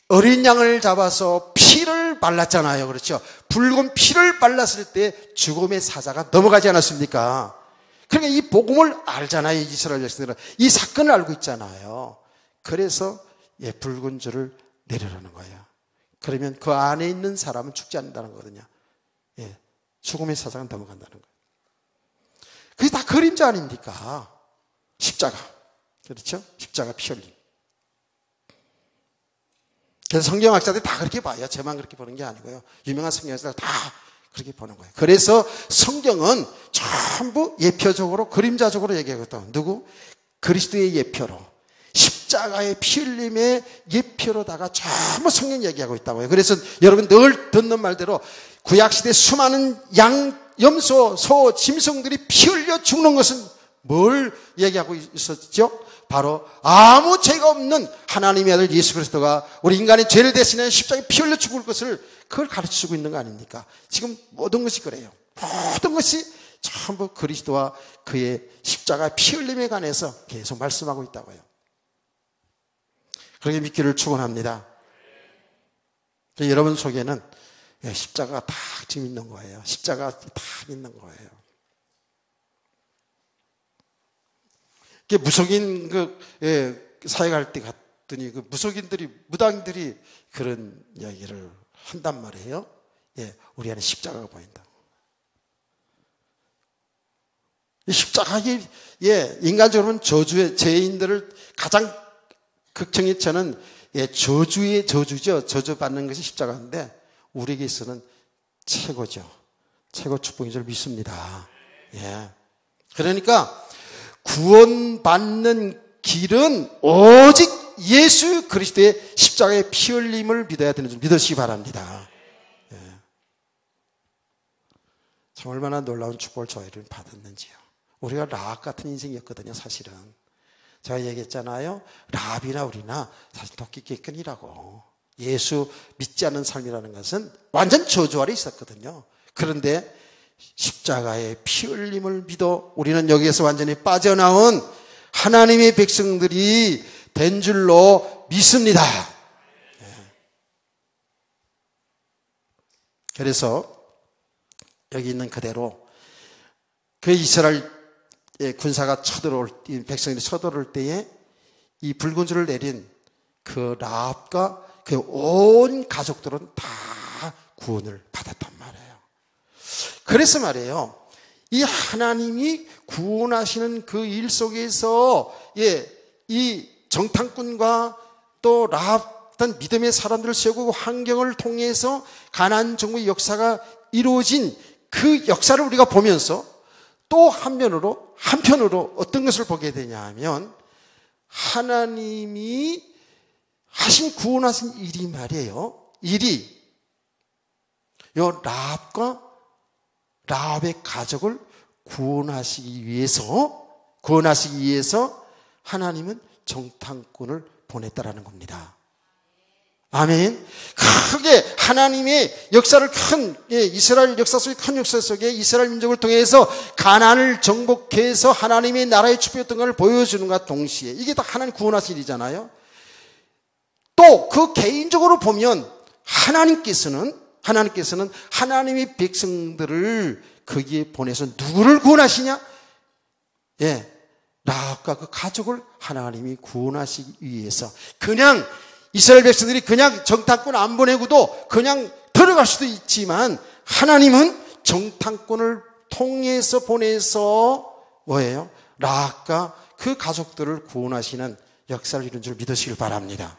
어린 양을 잡아서 피를 발랐잖아요. 그렇죠? 붉은 피를 발랐을 때 죽음의 사자가 넘어가지 않았습니까? 그러니까 이 복음을 알잖아요. 이스라엘 백성들은 이 사건을 알고 있잖아요. 그래서 붉은 줄을 내려라는 거예요. 그러면 그 안에 있는 사람은 죽지 않는다는 거거든요. 죽음의 사자가 넘어간다는 거예요. 그게 다 그림자 아닙니까? 십자가. 그렇죠? 십자가 피 흘림. 그래서 성경학자들이 다 그렇게 봐요. 저만 그렇게 보는 게 아니고요. 유명한 성경학자들 다 그렇게 보는 거예요. 그래서 성경은 전부 예표적으로, 그림자적으로 얘기하거든. 누구? 그리스도의 예표로, 십자가의 피 흘림의 예표로다가 전부 성경 얘기하고 있다고요. 그래서 여러분 늘 듣는 말대로 구약시대 수많은 양, 염소, 소, 짐승들이 피 흘려 죽는 것은 뭘 얘기하고 있었죠? 바로 아무 죄가 없는 하나님의 아들 예수 그리스도가 우리 인간의 죄를 대신해 십자가에 피 흘려 죽을 것을, 그걸 가르쳐주고 있는 거 아닙니까? 지금 모든 것이 그래요. 모든 것이 전부 그리스도와 그의 십자가 피 흘림에 관해서 계속 말씀하고 있다고요. 그렇게 믿기를 축원합니다. 여러분 속에는 십자가가 다 지금 있는 거예요. 십자가가 다 있는 거예요. 무속인 사회 갈 때 갔더니 그 무속인들이, 무당들이 그런 이야기를 한단 말이에요. 우리 안에 십자가가 보인다. 이 십자가가 인간적으로는 저주의 죄인들을 가장 극정히 쳐는 저주의 저주죠. 저주받는 것이 십자가인데 우리에게 있어서는 최고죠. 최고 축복인 줄 믿습니다. 그러니까 구원받는 길은 오직 예수 그리스도의 십자가의 피 흘림을 믿어야 되는 줄 믿으시기 바랍니다. 참 얼마나 놀라운 축복을 저희를 받았는지요. 우리가 라합 같은 인생이었거든요. 사실은 제가 얘기했잖아요. 라합이나 우리나 사실 도끼깨끈이라고. 예수 믿지 않는 삶이라는 것은 완전 저주 아래 있었거든요. 그런데 십자가의 피 흘림을 믿어 우리는 여기에서 완전히 빠져나온 하나님의 백성들이 된 줄로 믿습니다. 그래서 여기 있는 그대로 그 이스라엘 군사가 쳐들어올, 백성들이 쳐들어올 때에 이 붉은 줄을 내린 그 라합과 그 온 가족들은 다 구원을 받았단 말이에요. 그래서 말이에요. 이 하나님이 구원하시는 그 일 속에서 이 정탐꾼과 또 라합 같은 믿음의 사람들을 세우고 환경을 통해서 가나안 정복의 역사가 이루어진 그 역사를 우리가 보면서 또 한편으로 어떤 것을 보게 되냐 하면 하나님이 하신 구원하신 일이 말이에요. 일이 요 라합의 가족을 구원하시기 위해서 하나님은 정탐꾼을 보냈다라는 겁니다. 아멘. 크게 하나님의 역사를 이스라엘 역사 속에 큰 역사 속에 이스라엘 민족을 통해서 가나안을 정복해서 하나님의 나라의 축복했던 것을 보여주는 것과 동시에 이게 다 하나님 구원하신 일이잖아요. 또 그 개인적으로 보면 하나님께서는 하나님의 백성들을 거기에 보내서 누구를 구원하시냐? 라합과 그 가족을 하나님이 구원하시기 위해서 그냥 이스라엘 백성들이 그냥 정탐꾼 안 보내고도 그냥 들어갈 수도 있지만 하나님은 정탐꾼을 통해서 보내서 뭐예요? 라합과 그 가족들을 구원하시는 역사를 이룬 줄 믿으시길 바랍니다.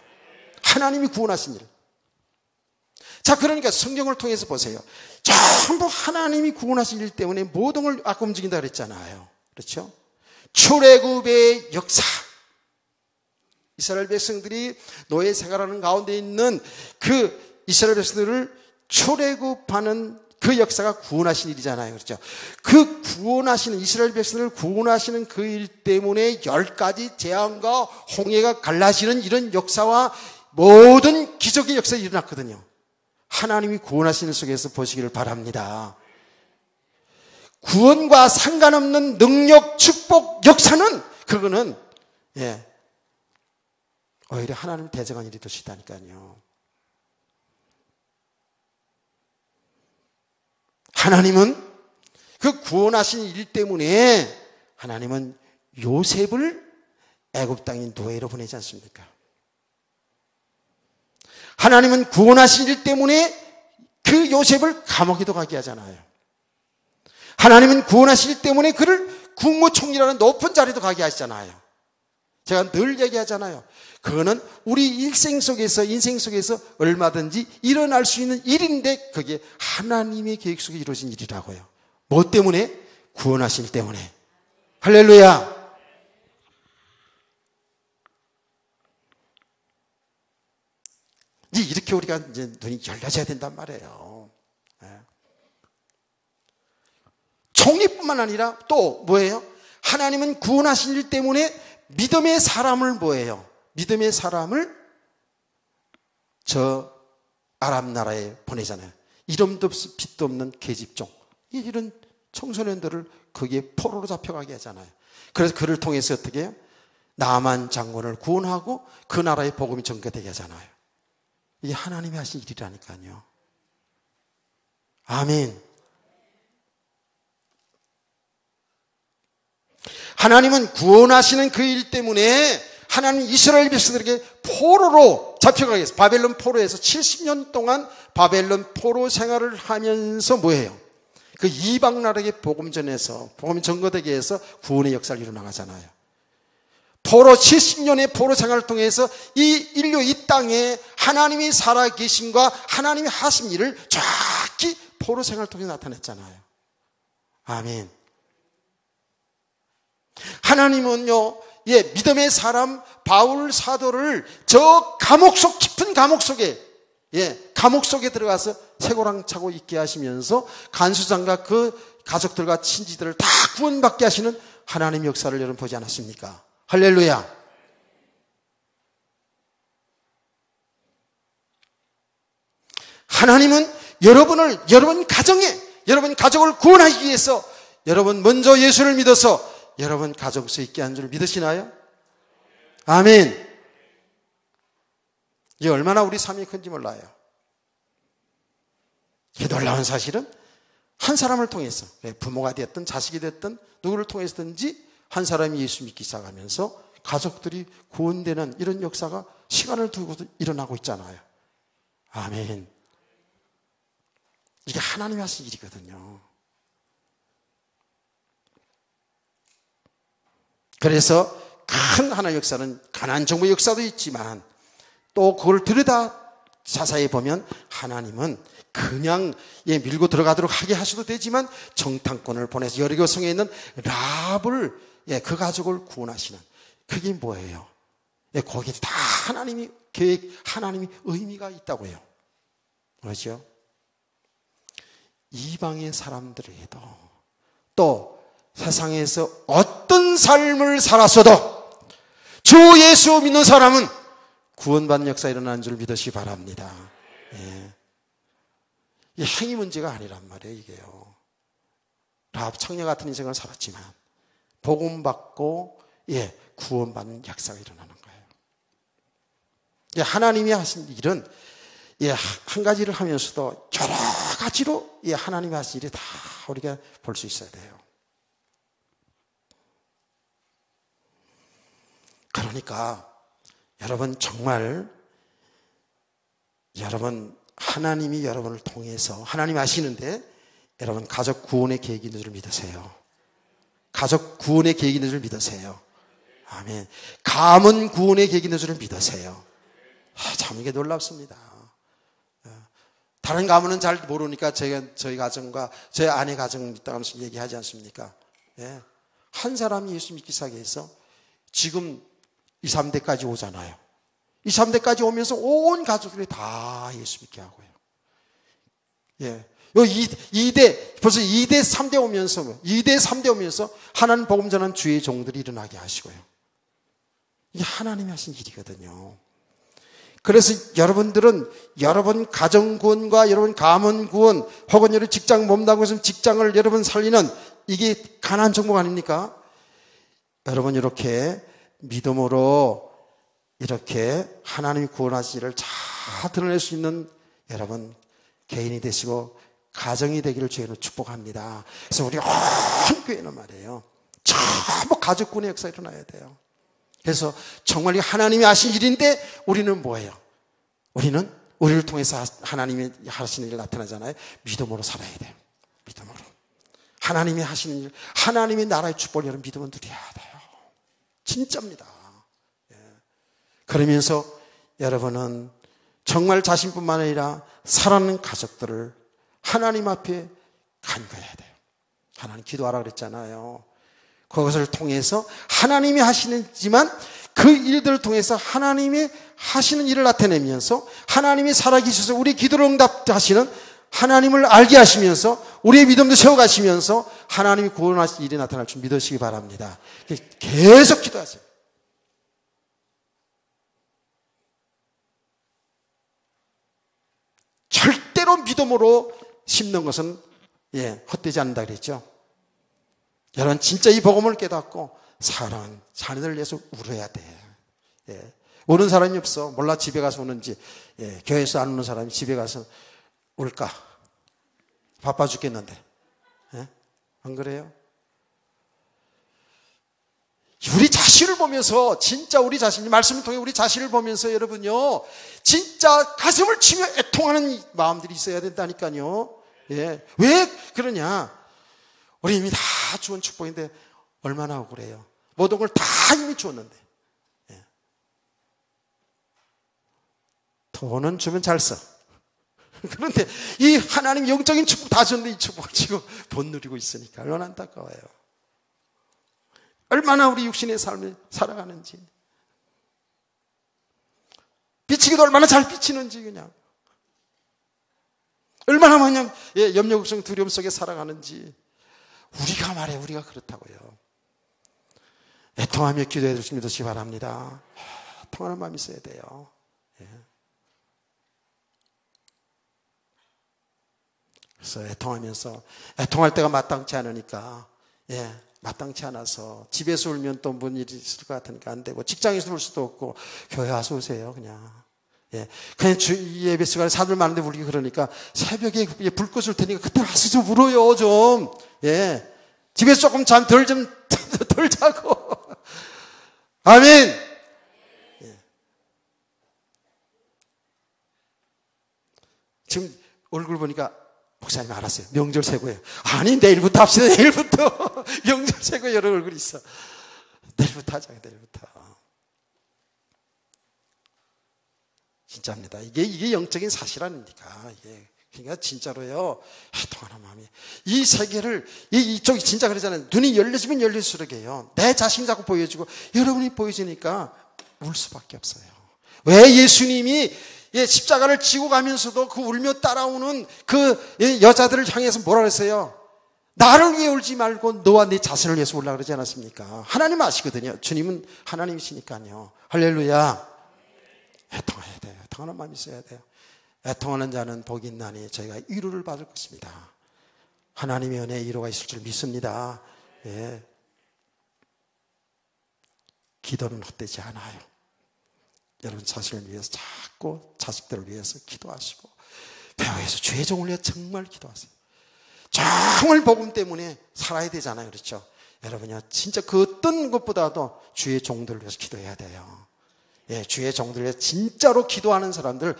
하나님이 구원하신 일. 자, 그러니까 성경을 통해서 보세요. 전부 하나님이 구원하신 일 때문에 모든 걸 아까 움직인다 그랬잖아요. 그렇죠? 출애굽의 역사. 이스라엘 백성들이 노예 생활하는 가운데 있는 그 이스라엘 백성들을 출애굽하는 그 역사가 구원하신 일이잖아요. 그렇죠? 그 구원하시는 이스라엘 백성들을 구원하시는 그 일 때문에 10가지 재앙과 홍해가 갈라지는 이런 역사와 모든 기적의 역사가 일어났거든요. 하나님이 구원하시는 일 속에서 보시기를 바랍니다. 구원과 상관없는 능력, 축복, 역사는 그거는 오히려 하나님 대적한 일이 더 시다니까요. 하나님은 그 구원하신 일 때문에 하나님은 요셉을 애굽 땅인 노예로 보내지 않습니까? 하나님은 구원하신 일 때문에 그 요셉을 감옥에도 가게 하잖아요. 하나님은 구원하신 일 때문에 그를 국무총리라는 높은 자리도 가게 하시잖아요. 제가 늘 얘기하잖아요. 그거는 우리 인생 속에서 얼마든지 일어날 수 있는 일인데 그게 하나님의 계획 속에 이루어진 일이라고요. 뭐 때문에? 구원하신 일 때문에. 할렐루야. 이렇게 우리가 이제 눈이 열려져야 된단 말이에요. 총리뿐만 아니라 또 뭐예요? 하나님은 구원하신 일 때문에 믿음의 사람을 뭐예요? 믿음의 사람을 저 아람 나라에 보내잖아요. 이름도 없이 빛도 없는 계집종. 이런 청소년들을 거기에 포로로 잡혀가게 하잖아요. 그래서 그를 통해서 어떻게 해요? 나만 장군을 구원하고 그 나라의 복음이 전개되게 하잖아요. 이게 하나님이 하신 일이라니까요. 아멘. 하나님은 구원하시는 그 일 때문에 하나님 이스라엘 백성들에게 포로로 잡혀가게 했어요. 바벨론 포로에서 70년 동안 바벨론 포로 생활을 하면서 뭐예요? 그 이방 나라에게 복음 전해서 복음이 전거되게 해서 구원의 역사를 이루어나가잖아요. 포로 70년의 포로 생활을 통해서 이 인류 이 땅에 하나님이 살아계심과 하나님이 하신 일을 정확히 포로 생활을 통해 나타냈잖아요. 아멘. 하나님은요, 믿음의 사람 바울 사도를 저 감옥 속 깊은 감옥 속에 감옥 속에 들어가서 쇠고랑 차고 있게 하시면서 간수장과 그 가족들과 친지들을 다 구원받게 하시는 하나님의 역사를 여러분 보지 않았습니까? 할렐루야. 하나님은 여러분 가족을 구원하기 위해서 여러분 먼저 예수를 믿어서 여러분 가족 수 있게 한 줄 믿으시나요? 아멘. 이게 얼마나 우리 삶이 큰지 몰라요. 이게 놀라운 사실은 한 사람을 통해서 부모가 됐든 자식이 됐든 누구를 통해서든지 한 사람이 예수 믿기 시작하면서 가족들이 구원되는 이런 역사가 시간을 두고도 일어나고 있잖아요. 아멘. 이게 하나님이 하신 일이거든요. 그래서 큰 하나님의 역사는 가나안 정부의 역사도 있지만 또 그걸 들여다 자세히 보면 하나님은 그냥 밀고 들어가도록 하게 하셔도 되지만 정탐꾼을 보내서 여리고 성에 있는 라합을 그 가족을 구원하시는 그게 뭐예요? 거기 다 하나님이 계획, 하나님이 의미가 있다고요. 그렇죠? 이방의 사람들에게도 또 세상에서 어떤 삶을 살았어도 주 예수 믿는 사람은 구원받는 역사 일어나는 줄 믿으시기 바랍니다. 이 행위 문제가 아니란 말이에요, 이게요. 라합 청녀 같은 인생을 살았지만 복음 받고 구원받는 역사가 일어나는 거예요. 하나님이 하신 일은 한 가지를 하면서도 여러 가지로 하나님이 하신 일이 다 우리가 볼 수 있어야 돼요. 그러니까 여러분 정말 하나님이 여러분을 통해서 하나님이 하시는데 여러분 가족 구원의 계획이 있는 줄 믿으세요. 가족 구원의 계획이 있는 줄 믿으세요. 아멘. 가문 구원의 계획이 있는 줄 믿으세요. 참 이게 놀랍습니다. 다른 가문은 잘 모르니까 저희 가정과 저희 아내 가정 있다면서 얘기하지 않습니까? 한 사람이 예수 믿기 시작해서 지금 2, 3대까지 오잖아요. 2, 3대까지 오면서 온 가족들이 다 예수 믿게 하고요. 요 2대, 벌써 2대, 3대 오면서, 2대, 3대 오면서 하나님 복음 전하는 주의 종들이 일어나게 하시고요. 이게 하나님이 하신 일이거든요. 그래서 여러분들은 여러분 가정 구원과 여러분 가문 구원 혹은 여러분 직장 몸담고 있으면 직장을 여러분 살리는 이게 가나안 정복 아닙니까? 여러분 이렇게 믿음으로 이렇게 하나님이 구원하신 일을 잘 드러낼 수 있는 여러분 개인이 되시고 가정이 되기를 주의로 축복합니다. 그래서 우리 온 교회는 말이에요. 전부 가족군의 역사가 일어나야 돼요. 그래서 정말 이 하나님이 하신 일인데 우리는 뭐예요? 우리는 우리를 통해서 하나님이 하시는 일 나타나잖아요. 믿음으로 살아야 돼요. 믿음으로. 하나님이 하시는 일, 하나님의 나라의 축복을 여러분 믿음은 누려야 돼요. 진짜입니다. 그러면서 여러분은 정말 자신뿐만 아니라 사랑하는 가족들을 하나님 앞에 간구해야 돼요. 하나님 기도하라 그랬잖아요. 그것을 통해서 하나님이 하시는지만 그 일들을 통해서 하나님이 하시는 일을 나타내면서 하나님이 살아계셔서 우리 기도를 응답하시는 하나님을 알게 하시면서 우리의 믿음도 세워가시면서 하나님이 구원하실 일이 나타날 줄 믿으시기 바랍니다. 계속 기도하세요. 절대로 믿음으로 심는 것은 헛되지 않는다 그랬죠. 여러분 진짜 이 복음을 깨닫고 사랑하는 자녀들을 위해서 울어야 돼. 우는 사람이 없어. 몰라 집에 가서 우는지. 교회에서 안 우는 사람이 집에 가서 울까? 바빠 죽겠는데. 안 그래요? 우리 자신을 보면서 진짜 우리 자신이 말씀을 통해 우리 자신을 보면서 여러분요 진짜 가슴을 치며 애통하는 마음들이 있어야 된다니까요. 왜 그러냐? 우리 이미 다 주은 축복인데 얼마나 억울해요. 모든 걸 다 이미 주었는데. 돈은 주면 잘 써. 그런데 이 하나님 영적인 축복 다 줬는데 이 축복을 지금 못 누리고 있으니까 얼마나 안타까워요. 얼마나 우리 육신의 삶을 살아가는지. 비치기도 얼마나 잘 비치는지 그냥. 얼마나 그냥 염려, 걱정, 두려움 속에 살아가는지. 우리가 말해 우리가 그렇다고요. 애통하며 기도해 주시면 믿으시기 바랍니다. 통하는 마음이 있어야 돼요. 그래서 애통하면서 애통할 때가 마땅치 않으니까 마땅치 않아서 집에서 울면 또 뭔 일이 있을 것 같으니까 안 되고 직장에서 울 수도 없고 교회 와서 오세요 그냥. 그냥 예배 시간에 사람들 많은데 울기 그러니까 새벽에 불 꺼줄 테니까 그때 와서 좀 울어요 좀. 집에서 조금 잠 덜 자고. 아멘. 지금 얼굴 보니까 목사님 알았어요. 명절 세고예요. 아니 내일부터 합시다. 내일부터 명절 세고 여러 얼굴 있어. 내일부터 하자, 내일부터. 진짜입니다. 이게 영적인 사실 아닙니까? 그러니까 진짜로요, 해통하는 마음이. 이 세계를, 이쪽이 진짜 그러잖아요. 눈이 열려지면 열릴수록이에요. 내 자신이 자꾸 보여지고, 여러분이 보여지니까 울 수밖에 없어요. 왜 예수님이 십자가를 지고 가면서도 그 울며 따라오는 그 여자들을 향해서 뭐라 그랬어요? 나를 위해 울지 말고 너와 네 자신을 위해서 울라 그러지 않았습니까? 하나님 아시거든요. 주님은 하나님이시니까요. 할렐루야. 애통해야 돼요. 애통하는 마음이 있어야 돼요. 애통하는 자는 복이 있나니 저희가 위로를 받을 것입니다. 하나님의 은혜의 위로가 있을 줄 믿습니다. 예. 기도는 헛되지 않아요. 여러분 자신을 위해서 자꾸 자식들을 위해서 기도하시고 배후에서 죄의 종을 위해 정말 기도하세요. 정말 복음 때문에 살아야 되잖아요. 그렇죠? 여러분요 진짜 그 어떤 것보다도 주의 종들을 위해서 기도해야 돼요. 예, 주의 종들을 위해서 진짜로 기도하는 사람들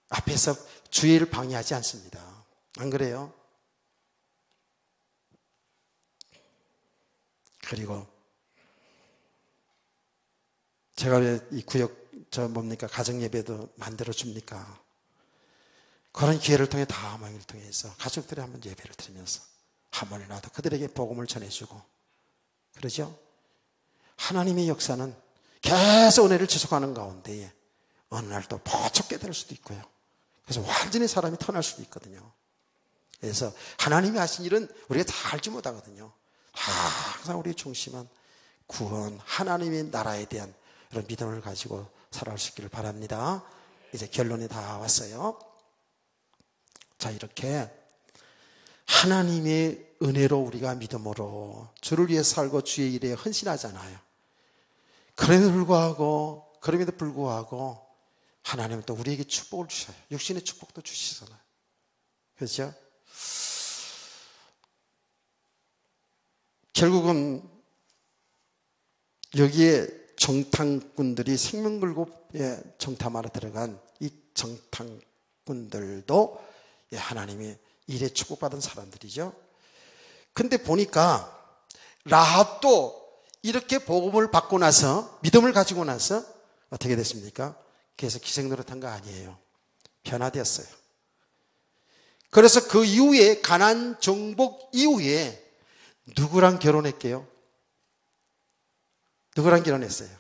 앞에서 주의를 방해하지 않습니다. 안 그래요? 그리고 제가 왜 이 구역 가정 예배도 만들어 줍니까? 그런 기회를 통해 다 모임을 통해서 가족들이 한번 예배를 드리면서 한 번이라도 그들에게 복음을 전해주고 그러죠? 하나님의 역사는 계속 은혜를 지속하는 가운데 어느 날 또 버쩍 깨달을 수도 있고요. 그래서 완전히 사람이 터날 수도 있거든요. 그래서 하나님이 하신 일은 우리가 다 알지 못하거든요. 항상 우리의 중심은 구원, 하나님의 나라에 대한 이런 믿음을 가지고 살아갈 수 있기를 바랍니다. 이제 결론이 다 왔어요. 자, 이렇게 하나님의 은혜로 우리가 믿음으로 주를 위해 살고 주의 일에 헌신하잖아요. 그럼에도 불구하고 하나님은 또 우리에게 축복을 주셔요. 육신의 축복도 주시잖아요. 그렇죠? 결국은 여기에 정탐꾼들이 생명 걸고 정탐하러 들어간 이 정탐꾼들도 하나님이 일에 축복받은 사람들이죠. 근데 보니까 라합도 이렇게 복음을 받고 나서 믿음을 가지고 나서 어떻게 됐습니까? 그래서 기생 노릇한 거 아니에요. 변화되었어요. 그래서 그 이후에 가나안 정복 이후에 누구랑 결혼했게요? 누구랑 결혼했어요?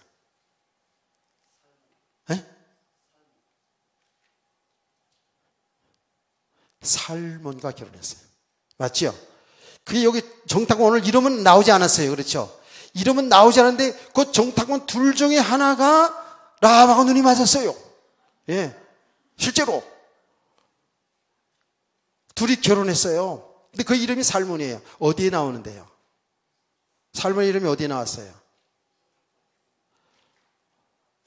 네? 살몬과 결혼했어요. 맞죠? 그 여기 정탐꾼 오늘 이름은 나오지 않았어요. 그렇죠? 이름은 나오지 않았는데 그 정탐꾼 둘 중에 하나가 라합하고 눈이 맞았어요. 예, 실제로 둘이 결혼했어요. 근데 그 이름이 살몬이에요. 어디에 나오는데요? 살몬 이름이 어디에 나왔어요?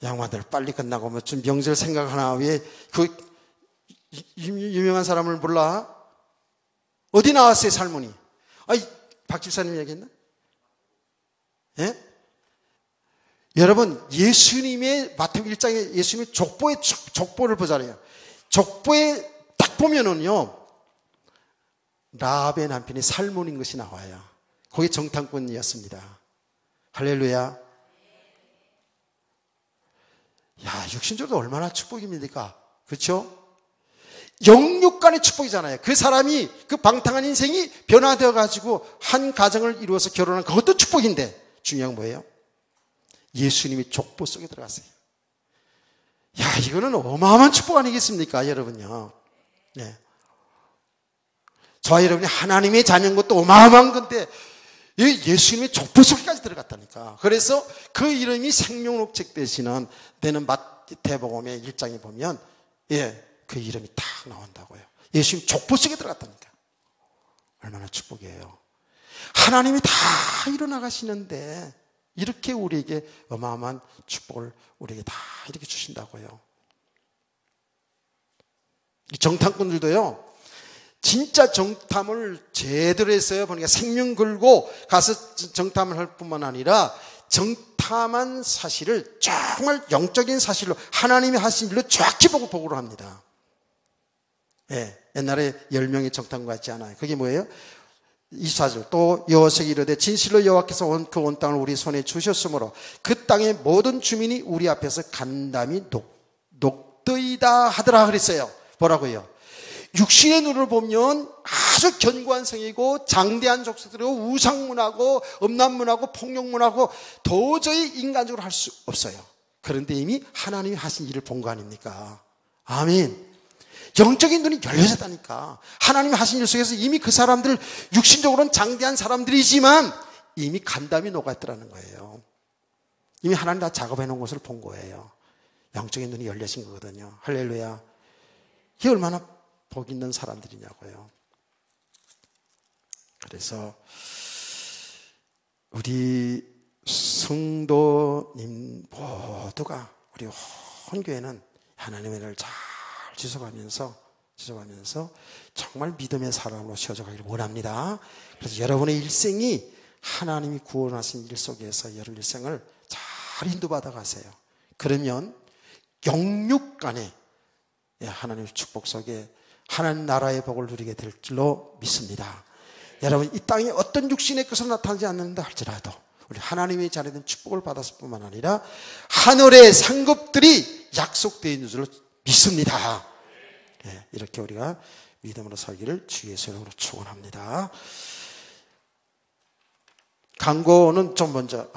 양반들 빨리 끝나고 뭐 좀 명절 생각하나 왜 그 유명한 사람을 몰라? 어디 나왔어요, 살몬이? 아이, 박 집사님 얘기했나? 예? 여러분, 예수님의 마태복음 1장에 예수님의 족보를 보잖아요. 족보에 딱 보면은요, 라합의 남편이 살몬인 것이 나와요. 거기 정탐꾼이었습니다. 할렐루야. 야, 육신적으로 얼마나 축복입니까? 그렇죠? 영육간의 축복이잖아요. 그 사람이 그 방탕한 인생이 변화되어 가지고 한 가정을 이루어서 결혼한 그것도 축복인데 중요한 뭐예요? 예수님이 족보 속에 들어갔어요. 야, 이거는 어마어마한 축복 아니겠습니까, 여러분요? 네. 저와 여러분이 하나님의 자녀인 것도 어마어마한 건데 예수님의 족보 속에까지 들어갔다니까. 그래서 그 이름이 생명록 책되시는 되는 마태복음의 1장에 보면 그 이름이 딱 나온다고요. 예수님 족보 속에 들어갔다니까. 얼마나 축복이에요. 하나님이 다 이뤄나가시는데 이렇게 우리에게 어마어마한 축복을 우리에게 다 이렇게 주신다고요. 이 정탐꾼들도요, 진짜 정탐을 제대로 했어요. 보니까 생명 걸고 가서 정탐을 할 뿐만 아니라 정탐한 사실을 정말 영적인 사실로 하나님이 하신 일로 정확히 보고 보고를 합니다. 예, 옛날에 10명의 정탐관 같지 않아요. 그게 뭐예요? 24절 또 여호와에게 이르되 진실로 여호와께서 그 온 땅을 우리 손에 주셨으므로 그 땅의 모든 주민이 우리 앞에서 간담이 녹더이다 하더라 그랬어요. 뭐라고요? 육신의 눈으로 보면 아주 견고한 성이고 장대한 족속들이고 우상문하고 음란문하고 폭력문하고 도저히 인간적으로 할 수 없어요. 그런데 이미 하나님이 하신 일을 본 거 아닙니까? 아멘. 영적인 눈이 열려졌다니까. 하나님이 하신 일 속에서 이미 그 사람들 육신적으로는 장대한 사람들이지만 이미 간담이 녹았더라는 거예요. 이미 하나님 다 작업해 놓은 것을 본 거예요. 영적인 눈이 열려진 거거든요. 할렐루야. 이게 얼마나 복 있는 사람들이냐고요. 그래서 우리 성도님 모두가 우리 온 교회는 하나님의 은혜를 잘 지속하면서 정말 믿음의 사람으로 세워져가기를 원합니다. 그래서 여러분의 일생이 하나님이 구원하신 일 속에서 여러분 일생을 잘 인도받아 가세요. 그러면 영육 간에 하나님의 축복 속에 하나님 나라의 복을 누리게 될 줄로 믿습니다. 여러분 이 땅에 어떤 육신의 것은 나타나지 않는다 할지라도 우리 하나님의 자리된 축복을 받았을 뿐만 아니라 하늘의 상급들이 약속되어 있는 줄로 믿습니다. 이렇게 우리가 믿음으로 살기를 주 예수의 이름으로 축원합니다. 광고는 좀 먼저